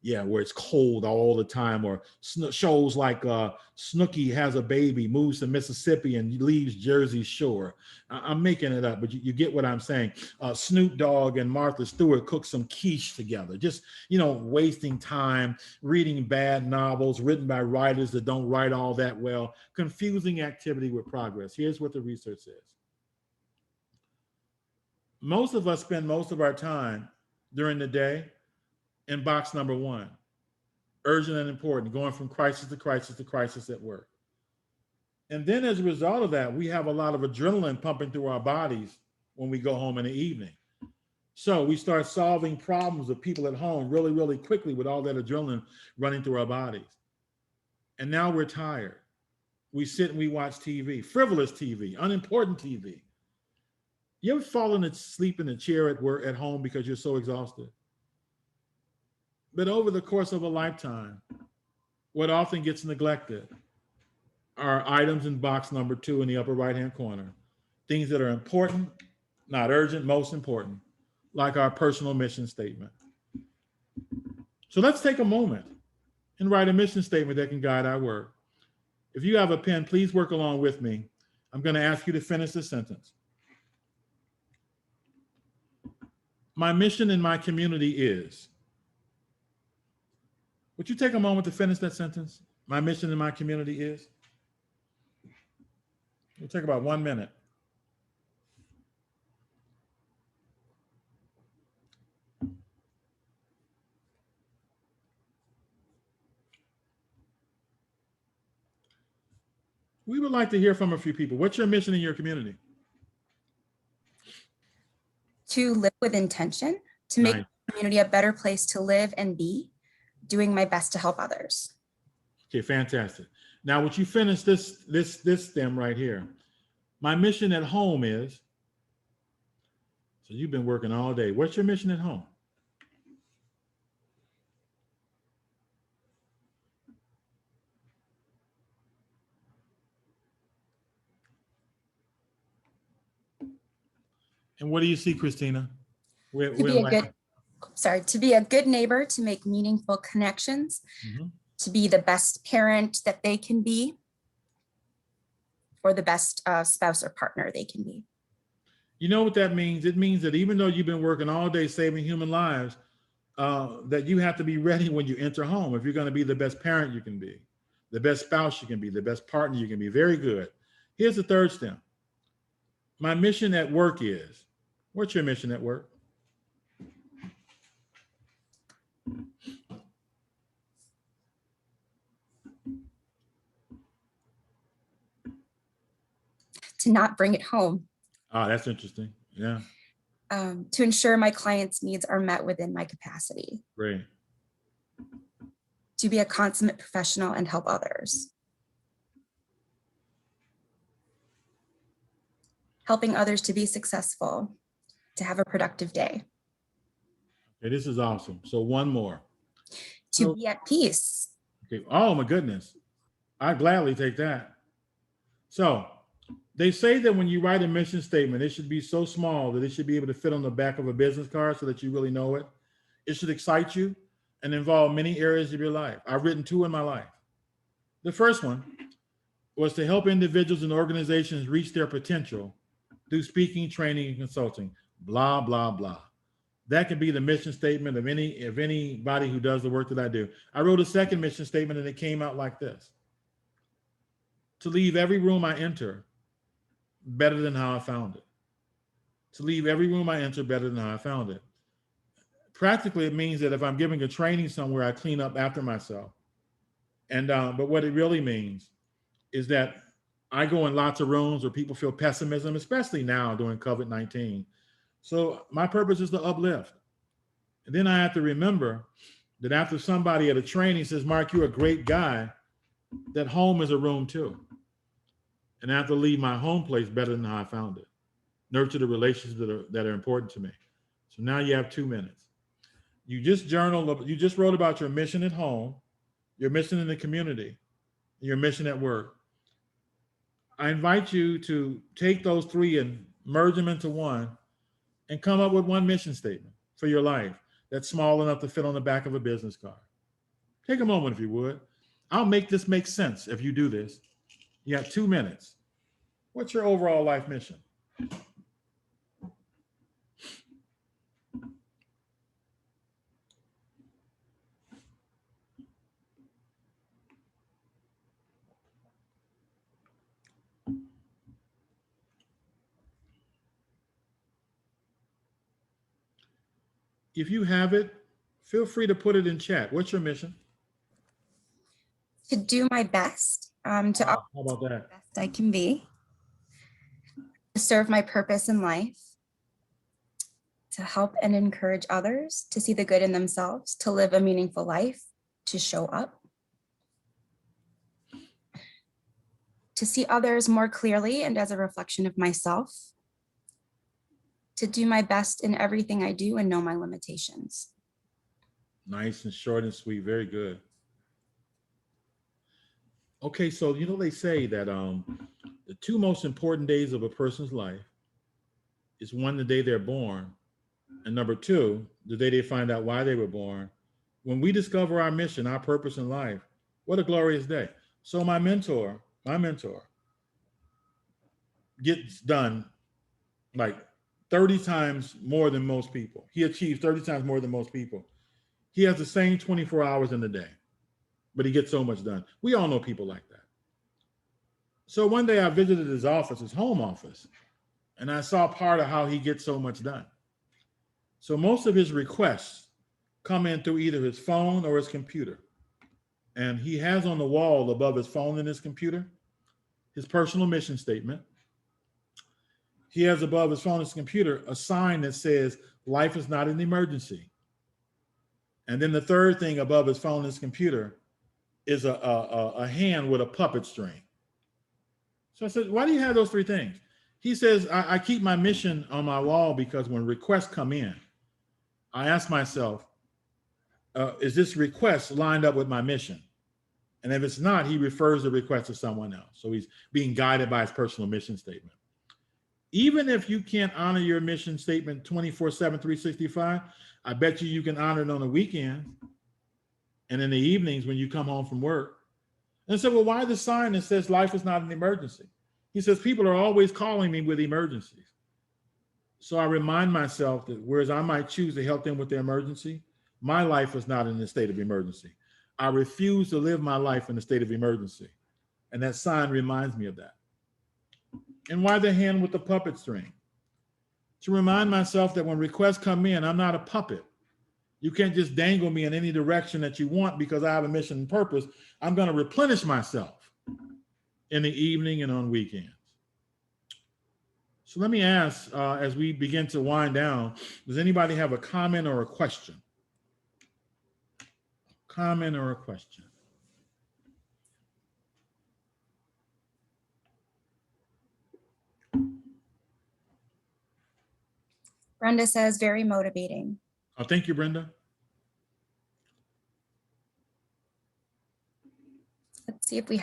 Yeah, where it's cold all the time, or shows like Snooki Has a Baby, moves to Mississippi and leaves Jersey Shore. I'm making it up, but you get what I'm saying. Snoop Dogg and Martha Stewart cook some quiche together, just, wasting time, reading bad novels written by writers that don't write all that well, confusing activity with progress. Here's what the research says. Most of us spend most of our time during the day in box number 1, urgent and important, going from crisis to crisis to crisis at work. And then as a result of that, we have a lot of adrenaline pumping through our bodies when we go home in the evening. So we start solving problems of people at home really, really quickly with all that adrenaline running through our bodies. And now we're tired. We sit and we watch TV, frivolous TV, unimportant TV. You ever fallen asleep in a chair at work, at home because you're so exhausted? But over the course of a lifetime, what often gets neglected are items in box number 2 in the upper right-hand corner. Things that are important, not urgent, most important, like our personal mission statement. So let's take a moment and write a mission statement that can guide our work. If you have a pen, please work along with me. I'm going to ask you to finish this sentence. My mission in my community is. Would you take a moment to finish that sentence? My mission in my community is. It'll take about 1 minute. We would like to hear from a few people. What's your mission in your community? To live with intention, to make the community a better place to live and be, doing my best to help others. Okay, fantastic. Now, would you finish this stem right here? My mission at home is, so you've been working all day. What's your mission at home? And what do you see, Christina? To be a good neighbor, to make meaningful connections, to be the best parent that they can be, or the best spouse or partner they can be. You know what that means? It means that even though you've been working all day saving human lives, that you have to be ready when you enter home. If you're going to be the best parent you can be, the best spouse you can be, the best partner you can be. Very good. Here's the third step. My mission at work is, what's your mission at work? To not bring it home. Ah, that's interesting. Yeah. To ensure my clients' needs are met within my capacity. Great. To be a consummate professional and help others. Helping others to be successful, to have a productive day. Okay, this is awesome. So one more. To be at peace. Okay. Oh my goodness. I'd gladly take that. So they say that when you write a mission statement, it should be so small that it should be able to fit on the back of a business card so that you really know it. It should excite you and involve many areas of your life. I've written 2 in my life. The first one was to help individuals and organizations reach their potential through speaking, training, and consulting, blah, blah, blah. That can be the mission statement of anybody who does the work that I do. I wrote a second mission statement and it came out like this: to leave every room I enter better than how I found it. To leave every room I enter better than how I found it. Practically, it means that if I'm giving a training somewhere, I clean up after myself. And but what it really means is that I go in lots of rooms where people feel pessimism, especially now during COVID-19. So my purpose is to uplift. And then I have to remember that after somebody at a training says, Mark, you're a great guy, that home is a room too. And I have to leave my home place better than how I found it. Nurture the relationships that are important to me. So now you have 2 minutes. You just you just wrote about your mission at home, your mission in the community, your mission at work. I invite you to take those 3 and merge them into one and come up with one mission statement for your life that's small enough to fit on the back of a business card. Take a moment if you would. I'll make this make sense if you do this. You have 2 minutes. What's your overall life mission? If you have it, feel free to put it in chat. What's your mission? To do my best, How about that? best I can be, to serve my purpose in life, to help and encourage others, to see the good in themselves, to live a meaningful life, to show up, to see others more clearly and as a reflection of myself, to do my best in everything I do and know my limitations. Nice and short and sweet. Very good. Okay, so they say that the 2 most important days of a person's life is 1, the day they're born, and number 2, the day they find out why they were born. When we discover our mission, our purpose in life, what a glorious day. So my mentor gets done like 30 times more than most people. He achieves 30 times more than most people. He has the same 24 hours in the day, but he gets so much done. We all know people like that. So one day I visited his office, his home office, and I saw part of how he gets so much done. So most of his requests come in through either his phone or his computer. And he has on the wall above his phone and his computer, his personal mission statement. He has above his phone and his computer a sign that says, life is not an emergency. And then the third thing above his phone and his computer is a hand with a puppet string. So I said, why do you have those 3 things? He says, I keep my mission on my wall because when requests come in, I ask myself, is this request lined up with my mission? And if it's not, he refers the request to someone else. So he's being guided by his personal mission statement. Even if you can't honor your mission statement 24/7, 365, I bet you can honor it on the weekends and in the evenings when you come home from work. And so, well, why the sign that says life is not an emergency? He says, people are always calling me with emergencies. So I remind myself that whereas I might choose to help them with their emergency, my life is not in a state of emergency. I refuse to live my life in a state of emergency. And that sign reminds me of that. And why the hand with the puppet string? To remind myself that when requests come in, I'm not a puppet. You can't just dangle me in any direction that you want because I have a mission and purpose. I'm going to replenish myself in the evening and on weekends. So let me ask, as we begin to wind down, does anybody have a comment or a question? Comment or a question? Brenda says, very motivating. Oh, thank you, Brenda. Let's see if we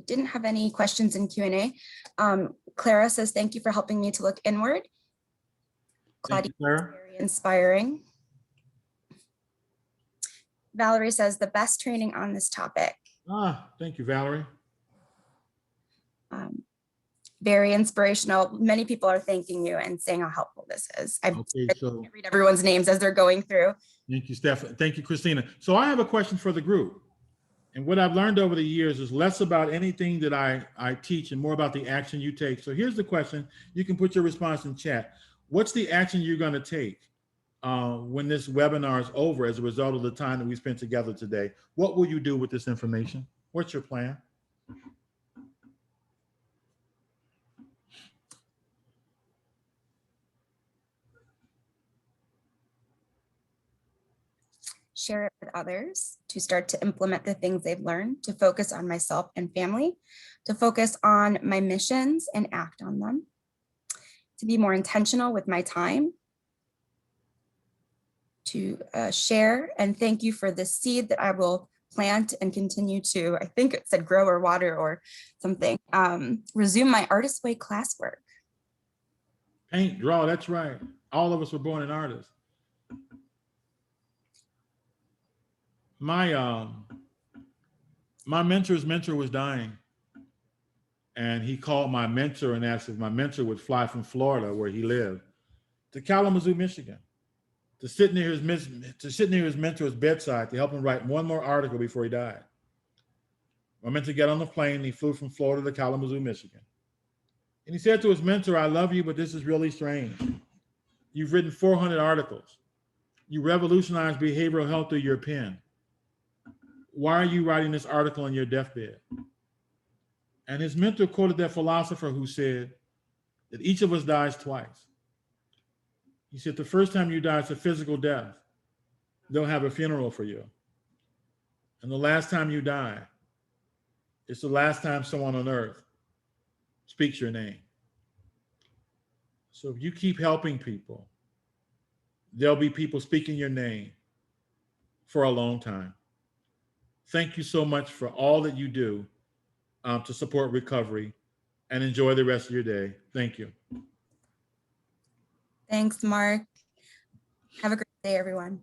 didn't have any questions in Q&A. Clara says, thank you for helping me to look inward. Thank you, Clara. Very inspiring. Valerie says, the best training on this topic. Thank you, Valerie. Very inspirational. Many people are thanking you and saying how helpful this is. I can't read everyone's names as they're going through. Thank you, Steph. Thank you, Christina. So I have a question for the group. And what I've learned over the years is less about anything that I teach and more about the action you take. So here's the question. You can put your response in chat. What's the action you're going to take when this webinar is over as a result of the time that we spent together today? What will you do with this information? What's your plan? Share it with others, to start to implement the things they've learned, to focus on myself and family, to focus on my missions and act on them, to be more intentional with my time, to share and thank you for the seed that I will plant and continue to, I think it said grow or water or something, resume my Artist Way classwork. Paint, draw, that's right. All of us were born an artist. My mentor's mentor was dying, and he called my mentor and asked if my mentor would fly from Florida, where he lived, to Kalamazoo, Michigan, to sit near his mentor's bedside to help him write one more article before he died. My mentor got on the plane and he flew from Florida to Kalamazoo, Michigan. And he said to his mentor, "I love you, but this is really strange. You've written 400 articles. You revolutionized behavioral health through your pen. Why are you writing this article on your deathbed?" And his mentor quoted that philosopher who said that each of us dies twice. He said, the first time you die, it's a physical death. They'll have a funeral for you. And the last time you die, it's the last time someone on earth speaks your name. So if you keep helping people, there'll be people speaking your name for a long time. Thank you so much for all that you do to support recovery, and enjoy the rest of your day. Thank you. Thanks, Mark. Have a great day, everyone.